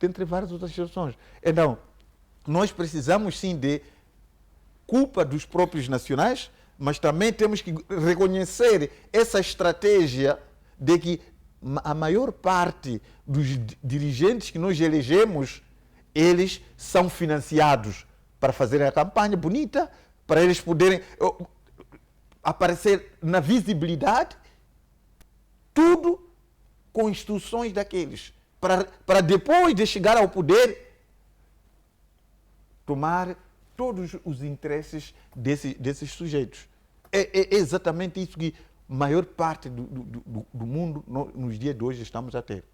dentre várias outras situações. Então, nós precisamos sim de culpa dos próprios nacionais, mas também temos que reconhecer essa estratégia de que a maior parte dos dirigentes que nós elegemos, eles são financiados para fazer a campanha bonita, para eles poderem aparecer na visibilidade, tudo com instruções daqueles, para depois de chegar ao poder, tomar todos os interesses desses sujeitos. É exatamente isso que a maior parte do mundo nos dias de hoje estamos a ter.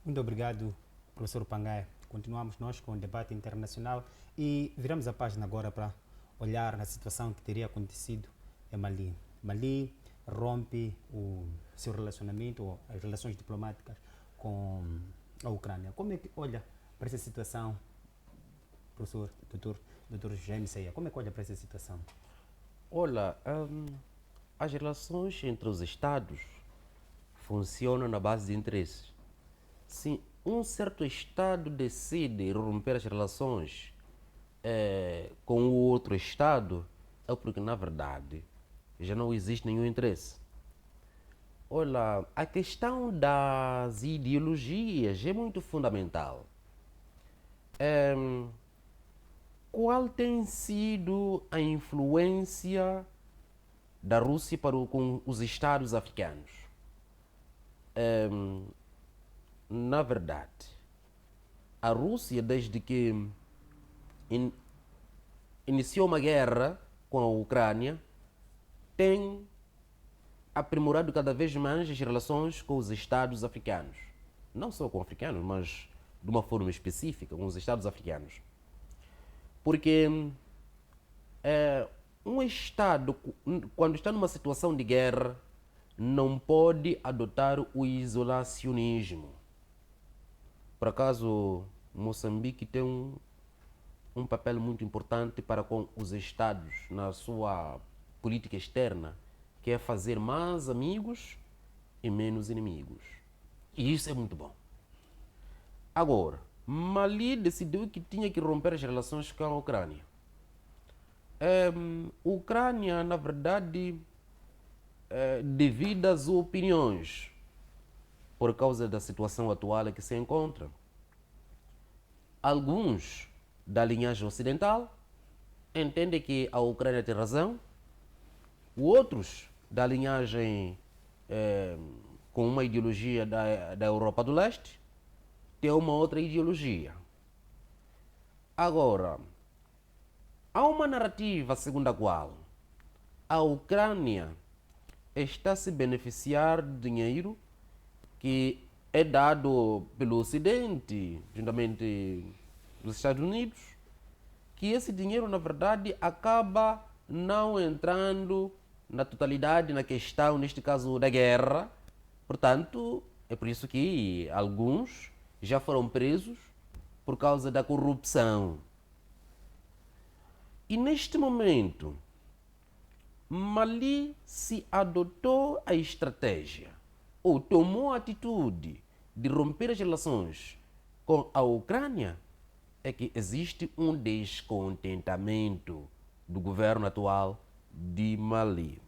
Muito obrigado, professor Pangai. Continuamos nós com o debate internacional e viramos a página agora para olhar na situação que teria acontecido em Mali. Mali rompe o seu relacionamento, ou as relações diplomáticas com a Ucrânia. Como é que olha para essa situação, professor, doutor Jaime Seia? Como é que olha para essa situação? Olha, as relações entre os Estados funcionam na base de interesses. Se um certo Estado decide romper as relações com o outro Estado, é porque, na verdade, já não existe nenhum interesse. Olha, a questão das ideologias é muito fundamental. Qual tem sido a influência da Rússia com os Estados africanos? Na verdade, a Rússia, desde que iniciou uma guerra com a Ucrânia, tem aprimorado cada vez mais as relações com os Estados africanos. Não só com africanos, mas de uma forma específica, com os Estados africanos. Porque um Estado, quando está numa situação de guerra, não pode adotar o isolacionismo. Por acaso, Moçambique tem um papel muito importante para com os Estados na sua política externa, que é fazer mais amigos e menos inimigos. E isso é muito bom. Agora, Mali decidiu que tinha que romper as relações com a Ucrânia. Ucrânia, na verdade, devido às opiniões, por causa da situação atual em que se encontra, alguns da linhagem ocidental entendem que a Ucrânia tem razão, outros da linhagem com uma ideologia da Europa do Leste tem uma outra ideologia. Agora, há uma narrativa segundo a qual a Ucrânia está a se beneficiar de dinheiro que é dado pelo Ocidente, juntamente dos Estados Unidos, que esse dinheiro, na verdade, acaba não entrando na totalidade na questão, neste caso, da guerra. Portanto, é por isso que alguns já foram presos por causa da corrupção. E neste momento, Mali se adotou a estratégia, ou tomou a atitude de romper as relações com a Ucrânia, é que existe um descontentamento do governo atual de Mali.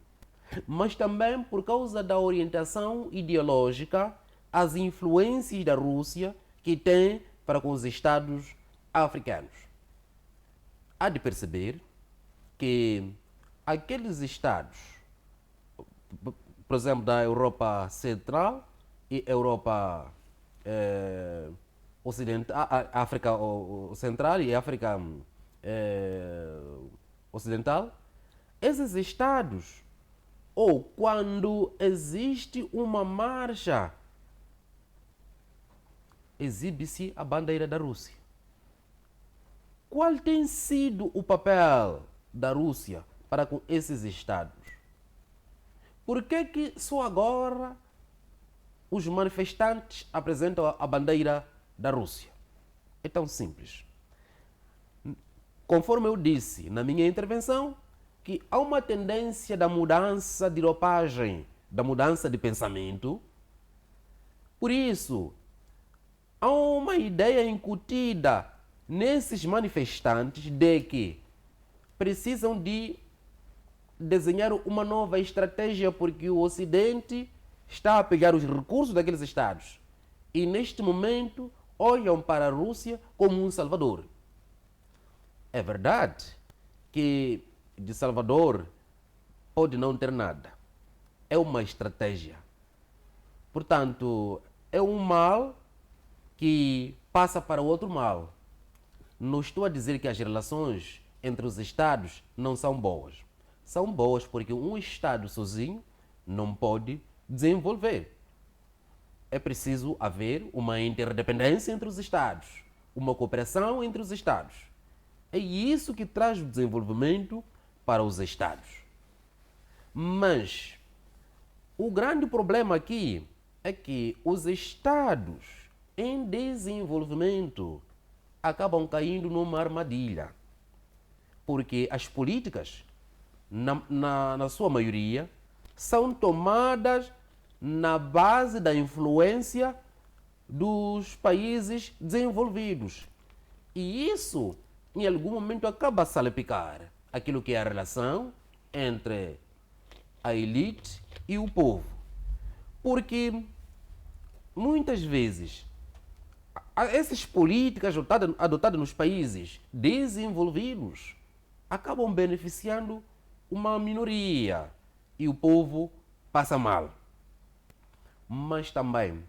Mas também por causa da orientação ideológica, as influências da Rússia que tem para com os Estados africanos. Há de perceber que aqueles Estados, por exemplo, da Europa Central e Europa Ocidental, África Central e África Ocidental, esses Estados, ou quando existe uma marcha, exibe-se a bandeira da Rússia. Qual tem sido o papel da Rússia para com esses Estados? Por que só agora os manifestantes apresentam a bandeira da Rússia? É tão simples. Conforme eu disse na minha intervenção, que há uma tendência da mudança de roupagem, da mudança de pensamento. Por isso, há uma ideia incutida nesses manifestantes de que precisam de desenhar uma nova estratégia porque o Ocidente está a pegar os recursos daqueles Estados e, neste momento, olham para a Rússia como um salvador. É verdade que de salvador pode não ter nada. É uma estratégia. Portanto, é um mal que passa para outro mal. Não estou a dizer que as relações entre os Estados não são boas. São boas porque um Estado sozinho não pode desenvolver. É preciso haver uma interdependência entre os Estados, uma cooperação entre os Estados. É isso que traz o desenvolvimento para os Estados. Mas o grande problema aqui é que os Estados em desenvolvimento acabam caindo numa armadilha. Porque as políticas, na sua maioria, são tomadas na base da influência dos países desenvolvidos. E isso, em algum momento, acaba a salpicar aquilo que é a relação entre a elite e o povo. Porque, muitas vezes, essas políticas adotadas nos países desenvolvidos acabam beneficiando uma minoria e o povo passa mal. Mas também,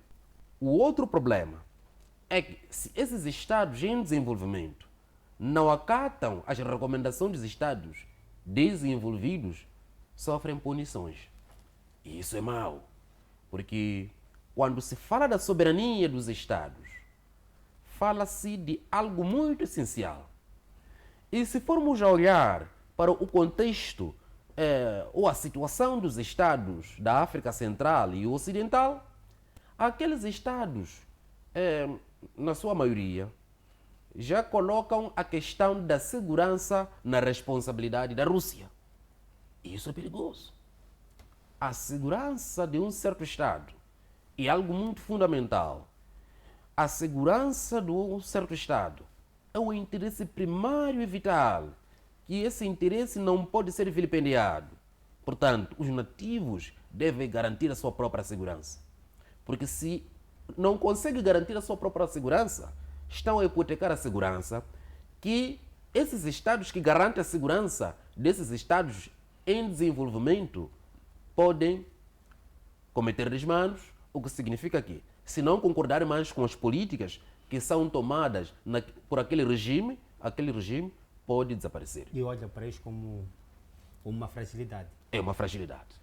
o outro problema é que se esses Estados em desenvolvimento não acatam as recomendações dos Estados desenvolvidos, sofrem punições. E isso é mau, porque quando se fala da soberania dos Estados, fala-se de algo muito essencial. E se formos a olhar para o contexto ou a situação dos Estados da África Central e Ocidental, aqueles Estados, na sua maioria, já colocam a questão da segurança na responsabilidade da Rússia. Isso é perigoso. A segurança de um certo Estado é algo muito fundamental. A segurança de um certo Estado é um interesse primário e vital, que esse interesse não pode ser vilipendiado. Portanto, os nativos devem garantir a sua própria segurança. Porque se não conseguem garantir a sua própria segurança, estão a hipotecar a segurança que esses Estados que garantem a segurança desses Estados em desenvolvimento podem cometer desmanos, o que significa que, se não concordarem mais com as políticas que são tomadas por aquele regime pode desaparecer. E olha para isso como uma fragilidade. É uma fragilidade.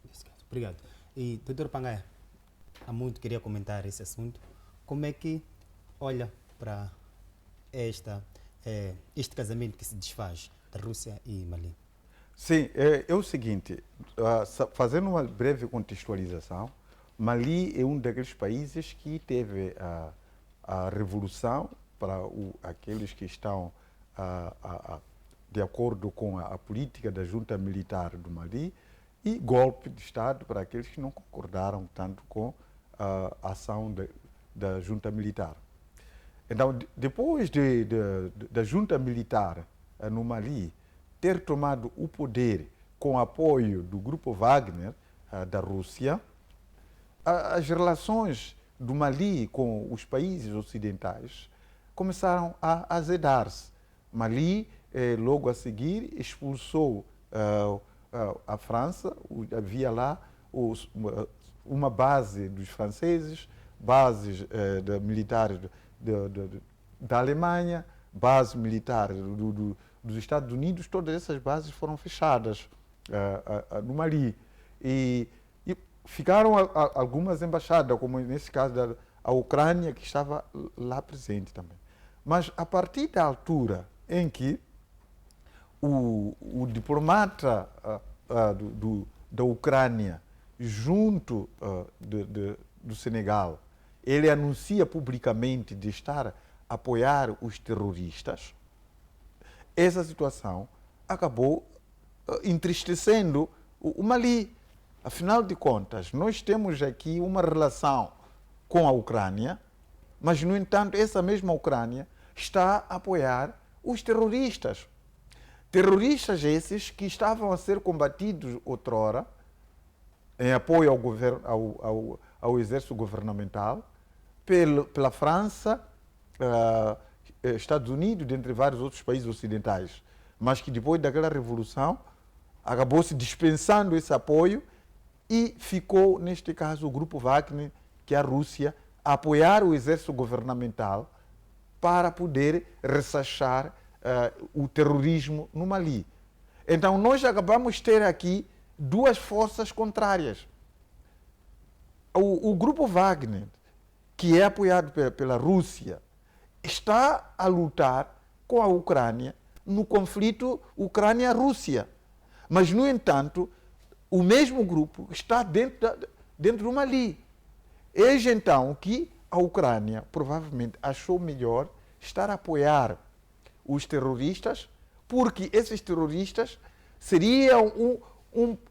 Nesse caso. Obrigado. E, doutor Pangaia, há muito queria comentar esse assunto. Como é que olha para este casamento que se desfaz da Rússia e Mali? Sim, é o seguinte, fazendo uma breve contextualização, Mali é um daqueles países que teve a revolução para aqueles que estão de acordo com a política da junta militar do Mali e golpe de Estado para aqueles que não concordaram tanto com a ação da junta militar. Então, depois da junta militar no Mali ter tomado o poder com apoio do grupo Wagner da Rússia, as relações do Mali com os países ocidentais começaram a azedar-se. Mali, logo a seguir, expulsou a França, havia lá uma base dos franceses, bases militares da Alemanha, base militar dos Estados Unidos, todas essas bases foram fechadas no Mali. E ficaram algumas embaixadas, como nesse caso a Ucrânia, que estava lá presente também. Mas a partir da altura em que o diplomata da Ucrânia, junto do Senegal, ele anuncia publicamente de estar a apoiar os terroristas, essa situação acabou entristecendo o Mali. Afinal de contas, nós temos aqui uma relação com a Ucrânia, mas, no entanto, essa mesma Ucrânia está a apoiar os terroristas. Terroristas esses que estavam a ser combatidos outrora em apoio ao, governo, ao exército governamental, pela França, Estados Unidos, dentre vários outros países ocidentais, mas que depois daquela revolução acabou se dispensando esse apoio e ficou, neste caso, o grupo Wagner, que é a Rússia, a apoiar o exército governamental para poder ressachar o terrorismo no Mali. Então nós acabamos de ter aqui duas forças contrárias. O grupo Wagner, que é apoiado pela Rússia, está a lutar com a Ucrânia no conflito Ucrânia-Rússia. Mas, no entanto, o mesmo grupo está dentro do Mali. Eis então que a Ucrânia provavelmente achou melhor estar a apoiar os terroristas, porque esses terroristas seriam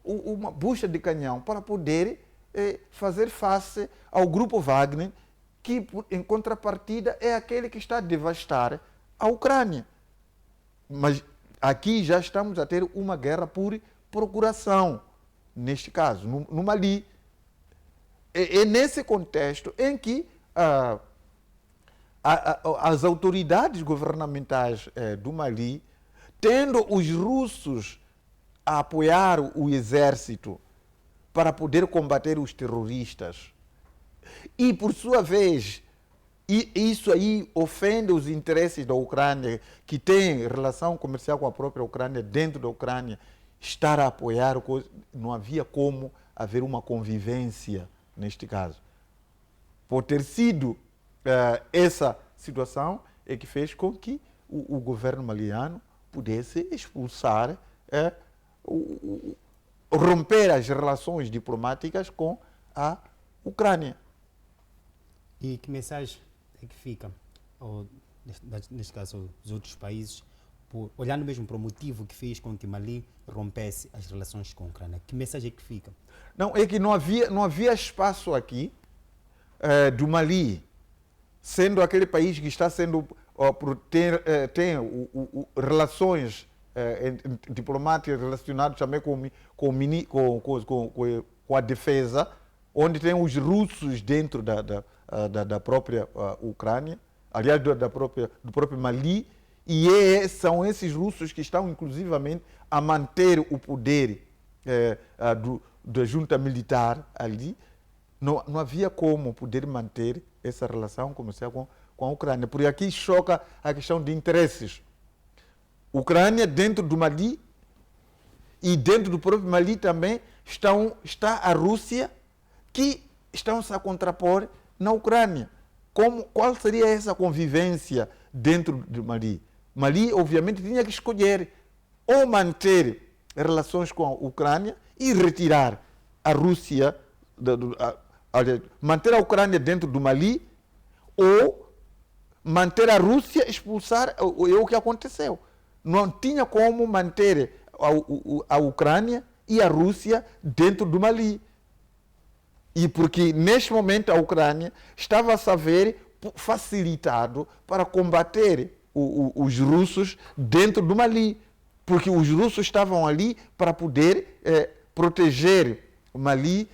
uma bucha de canhão para poder fazer face ao grupo Wagner, que, em contrapartida, é aquele que está a devastar a Ucrânia. Mas aqui já estamos a ter uma guerra por procuração, neste caso, no Mali. É nesse contexto em que as autoridades governamentais do Mali, tendo os russos a apoiar o exército para poder combater os terroristas, e por sua vez, isso aí ofende os interesses da Ucrânia, que tem relação comercial com a própria Ucrânia, dentro da Ucrânia, estar a apoiar, não havia como haver uma convivência neste caso. Por ter sido essa situação é que fez com que o governo maliano pudesse expulsar, romper as relações diplomáticas com a Ucrânia. E que mensagem é que fica, ou, neste caso, os outros países, olhando mesmo para o motivo que fez com que Mali rompesse as relações com a Ucrânia? Que mensagem é que fica? Não, é que não havia espaço aqui do Mali, sendo aquele país que está sendo, tem relações diplomáticas relacionadas também com a defesa, onde tem os russos dentro da própria Ucrânia, aliás, do próprio Mali, e são esses russos que estão, inclusivamente, a manter o poder da junta militar ali. Não havia como poder manter essa relação comercial com a Ucrânia, porque aqui choca a questão de interesses. Ucrânia dentro do Mali e dentro do próprio Mali também está a Rússia, que estão-se a contrapor na Ucrânia. Qual seria essa convivência dentro do Mali? Mali, obviamente, tinha que escolher ou manter relações com a Ucrânia e retirar a Rússia, manter a Ucrânia dentro do Mali, ou manter a Rússia, expulsar, é o que aconteceu. Não tinha como manter a Ucrânia e a Rússia dentro do Mali. E porque, neste momento, a Ucrânia estava a saber facilitado para combater os russos dentro do Mali. Porque os russos estavam ali para poder proteger o Mali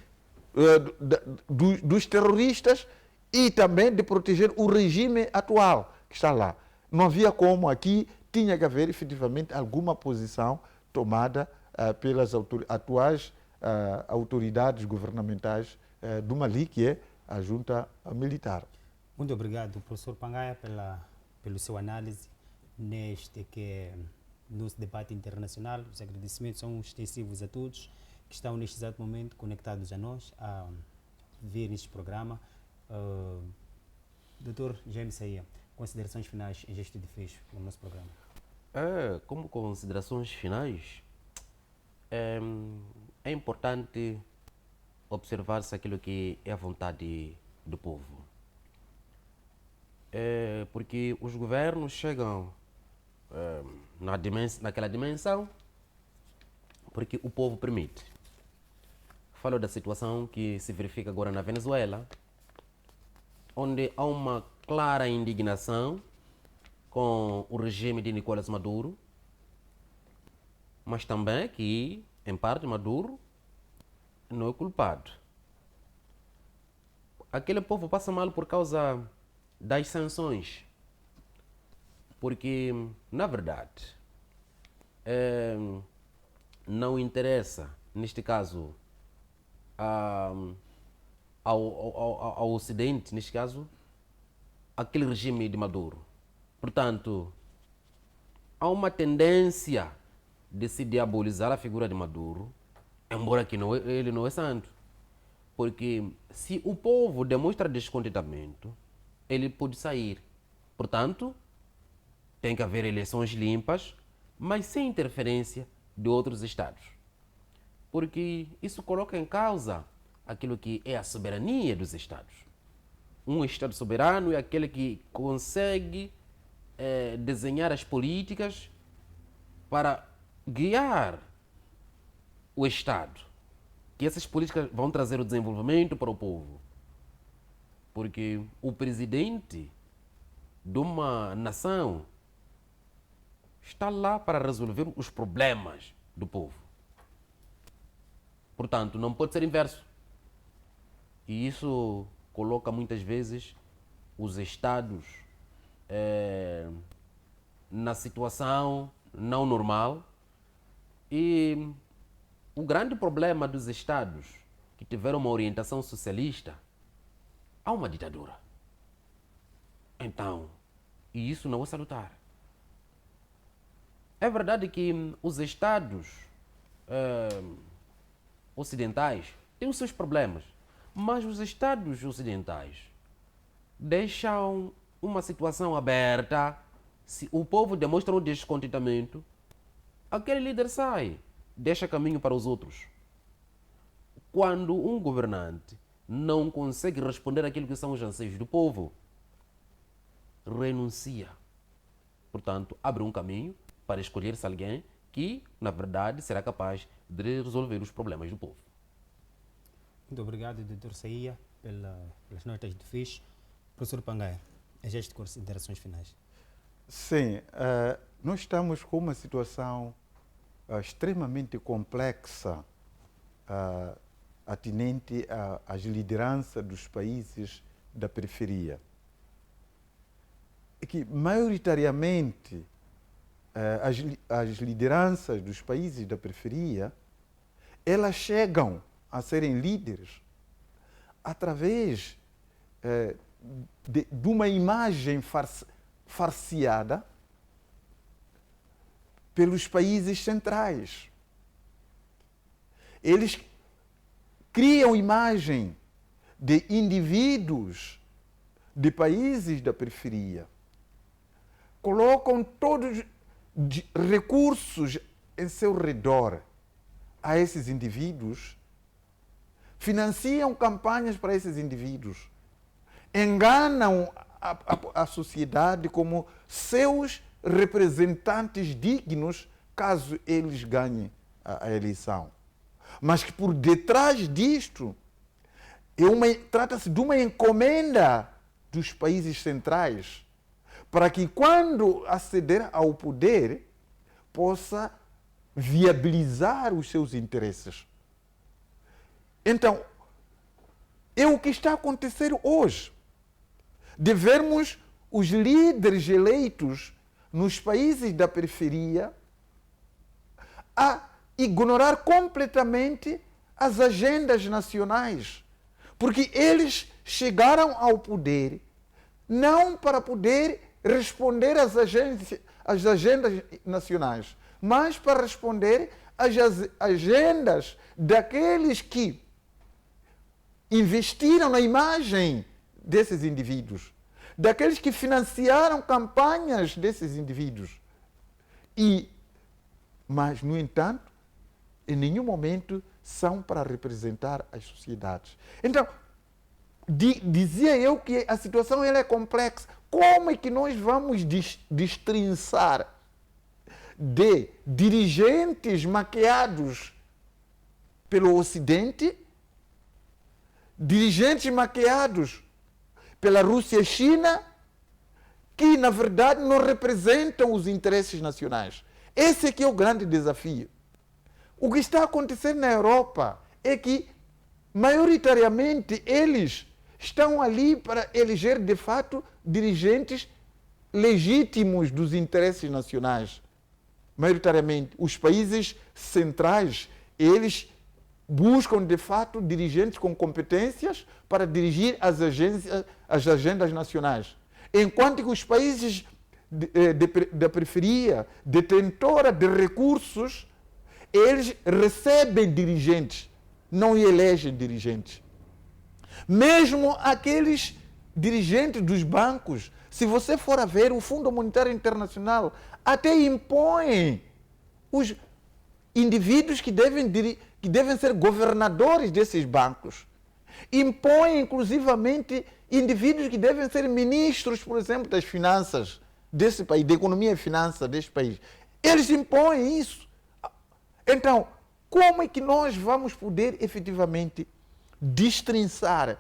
dos terroristas e também de proteger o regime atual que está lá. Não havia como aqui, tinha que haver efetivamente alguma posição tomada pelas atuais autoridades governamentais do Mali, que é a junta militar. Muito obrigado, professor Pangaia, pelo seu análise nosso debate internacional. Os agradecimentos são extensivos a todos que estão neste exato momento conectados a nós, a ver este programa. Dr. Jaime Saia, considerações finais em gesto de fecho no nosso programa. Como considerações finais, é importante observar-se aquilo que é a vontade do povo. Porque os governos chegam naquela dimensão porque o povo permite. Falo da situação que se verifica agora na Venezuela, onde há uma clara indignação com o regime de Nicolás Maduro, mas também que, em parte, Maduro não é culpado. Aquele povo passa mal por causa das sanções. Porque, na verdade, não interessa, neste caso, ao Ocidente, neste caso, aquele regime de Maduro. Portanto, há uma tendência de se diabolizar a figura de Maduro, embora que ele não é santo. Porque se o povo demonstra descontentamento, ele pode sair. Portanto, tem que haver eleições limpas, mas sem interferência de outros estados. Porque isso coloca em causa aquilo que é a soberania dos estados. Um estado soberano é aquele que consegue desenhar as políticas para guiar o estado. Que essas políticas vão trazer o desenvolvimento para o povo. Porque o presidente de uma nação está lá para resolver os problemas do povo. Portanto, não pode ser inverso. E isso coloca muitas vezes os estados na situação não normal. E o grande problema dos estados que tiveram uma orientação socialista, há uma ditadura. Então, e isso não é salutar. É verdade que os estados ocidentais têm os seus problemas, mas os estados ocidentais deixam uma situação aberta. Se o povo demonstra um descontentamento, aquele líder sai, deixa caminho para os outros. Quando um governante não consegue responder àquilo que são os anseios do povo, renuncia. Portanto, abre um caminho para escolher-se alguém que, na verdade, será capaz de resolver os problemas do povo. Muito obrigado, Dr. Saia, pelas notas de fixe. Professor Pangaia, as considerações finais. Sim, nós estamos com uma situação extremamente complexa, atinente às lideranças dos países da periferia. Que, maioritariamente, as lideranças dos países da periferia, elas chegam a serem líderes através de uma imagem farseada pelos países centrais. Eles criam imagem de indivíduos de países da periferia, colocam todos os recursos em seu redor a esses indivíduos, financiam campanhas para esses indivíduos, enganam a sociedade como seus representantes dignos caso eles ganhem a eleição. Mas que por detrás disto trata-se de uma encomenda dos países centrais para que, quando aceder ao poder, possa viabilizar os seus interesses. Então, é o que está a acontecer hoje. De vermos os líderes eleitos nos países da periferia a ignorar completamente as agendas nacionais. Porque eles chegaram ao poder não para poder responder às agendas nacionais, mas para responder às agendas daqueles que investiram na imagem desses indivíduos, daqueles que financiaram campanhas desses indivíduos. Mas, no entanto, em nenhum momento são para representar as sociedades. Então, dizia eu que a situação ela é complexa. Como é que nós vamos destrinçar de dirigentes maquiados pelo Ocidente, dirigentes maquiados pela Rússia e China, que na verdade não representam os interesses nacionais? Esse aqui é o grande desafio. O que está acontecendo na Europa é que maioritariamente eles estão ali para eleger de fato dirigentes legítimos dos interesses nacionais. Maioritariamente, os países centrais, eles buscam de fato dirigentes com competências para dirigir as agendas nacionais. Enquanto que os países da periferia, detentora de recursos, eles recebem dirigentes, não elegem dirigentes. Mesmo aqueles dirigentes dos bancos, se você for a ver, o Fundo Monetário Internacional até impõe os indivíduos que devem ser governadores desses bancos. Impõe, inclusivamente, indivíduos que devem ser ministros, por exemplo, das finanças desse país, da economia e finanças desse país. Eles impõem isso. Então, como é que nós vamos poder efetivamente destrinçar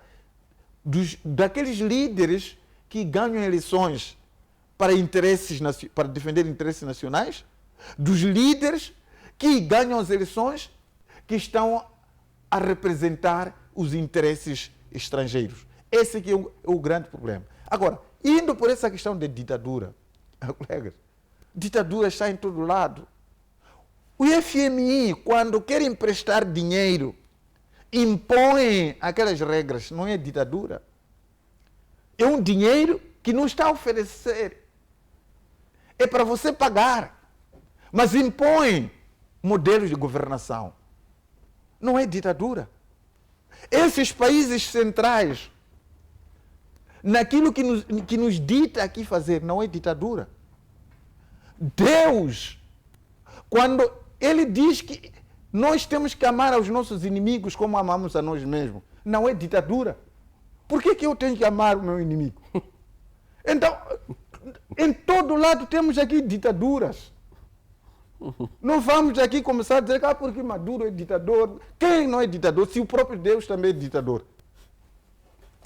daqueles líderes que ganham eleições para defender interesses nacionais, dos líderes que ganham as eleições que estão a representar os interesses estrangeiros? Esse aqui é o grande problema. Agora, indo por essa questão de ditadura, colegas, ditadura está em todo lado. O FMI, quando quer emprestar dinheiro, impõe aquelas regras, não é ditadura. É um dinheiro que não está a oferecer. É para você pagar. Mas impõe modelos de governação. Não é ditadura. Esses países centrais, naquilo que nos dita aqui fazer, não é ditadura. Deus, quando Ele diz que nós temos que amar aos nossos inimigos como amamos a nós mesmos, não é ditadura. Por que eu tenho que amar o meu inimigo? Então, em todo lado temos aqui ditaduras. Não vamos aqui começar a dizer que porque Maduro é ditador. Quem não é ditador? Se o próprio Deus também é ditador.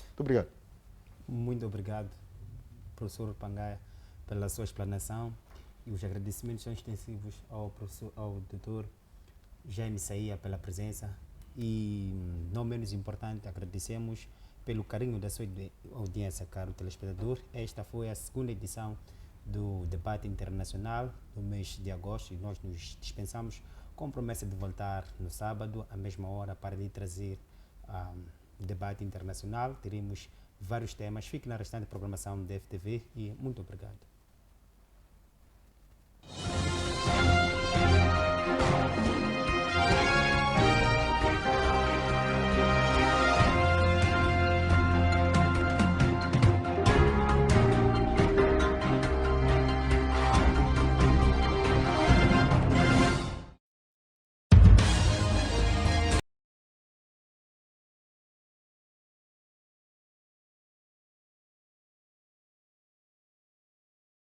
Muito obrigado. Muito obrigado, professor Pangaia, pela sua explanação. E os agradecimentos são extensivos ao doutor Jaime Saia pela presença. E, não menos importante, agradecemos pelo carinho da sua audiência, caro telespectador. Esta foi a segunda edição do debate internacional do mês de agosto e nós nos dispensamos com promessa de voltar no sábado, à mesma hora, para lhe trazer debate internacional. Teremos vários temas. Fique na restante programação da FTV e muito obrigado.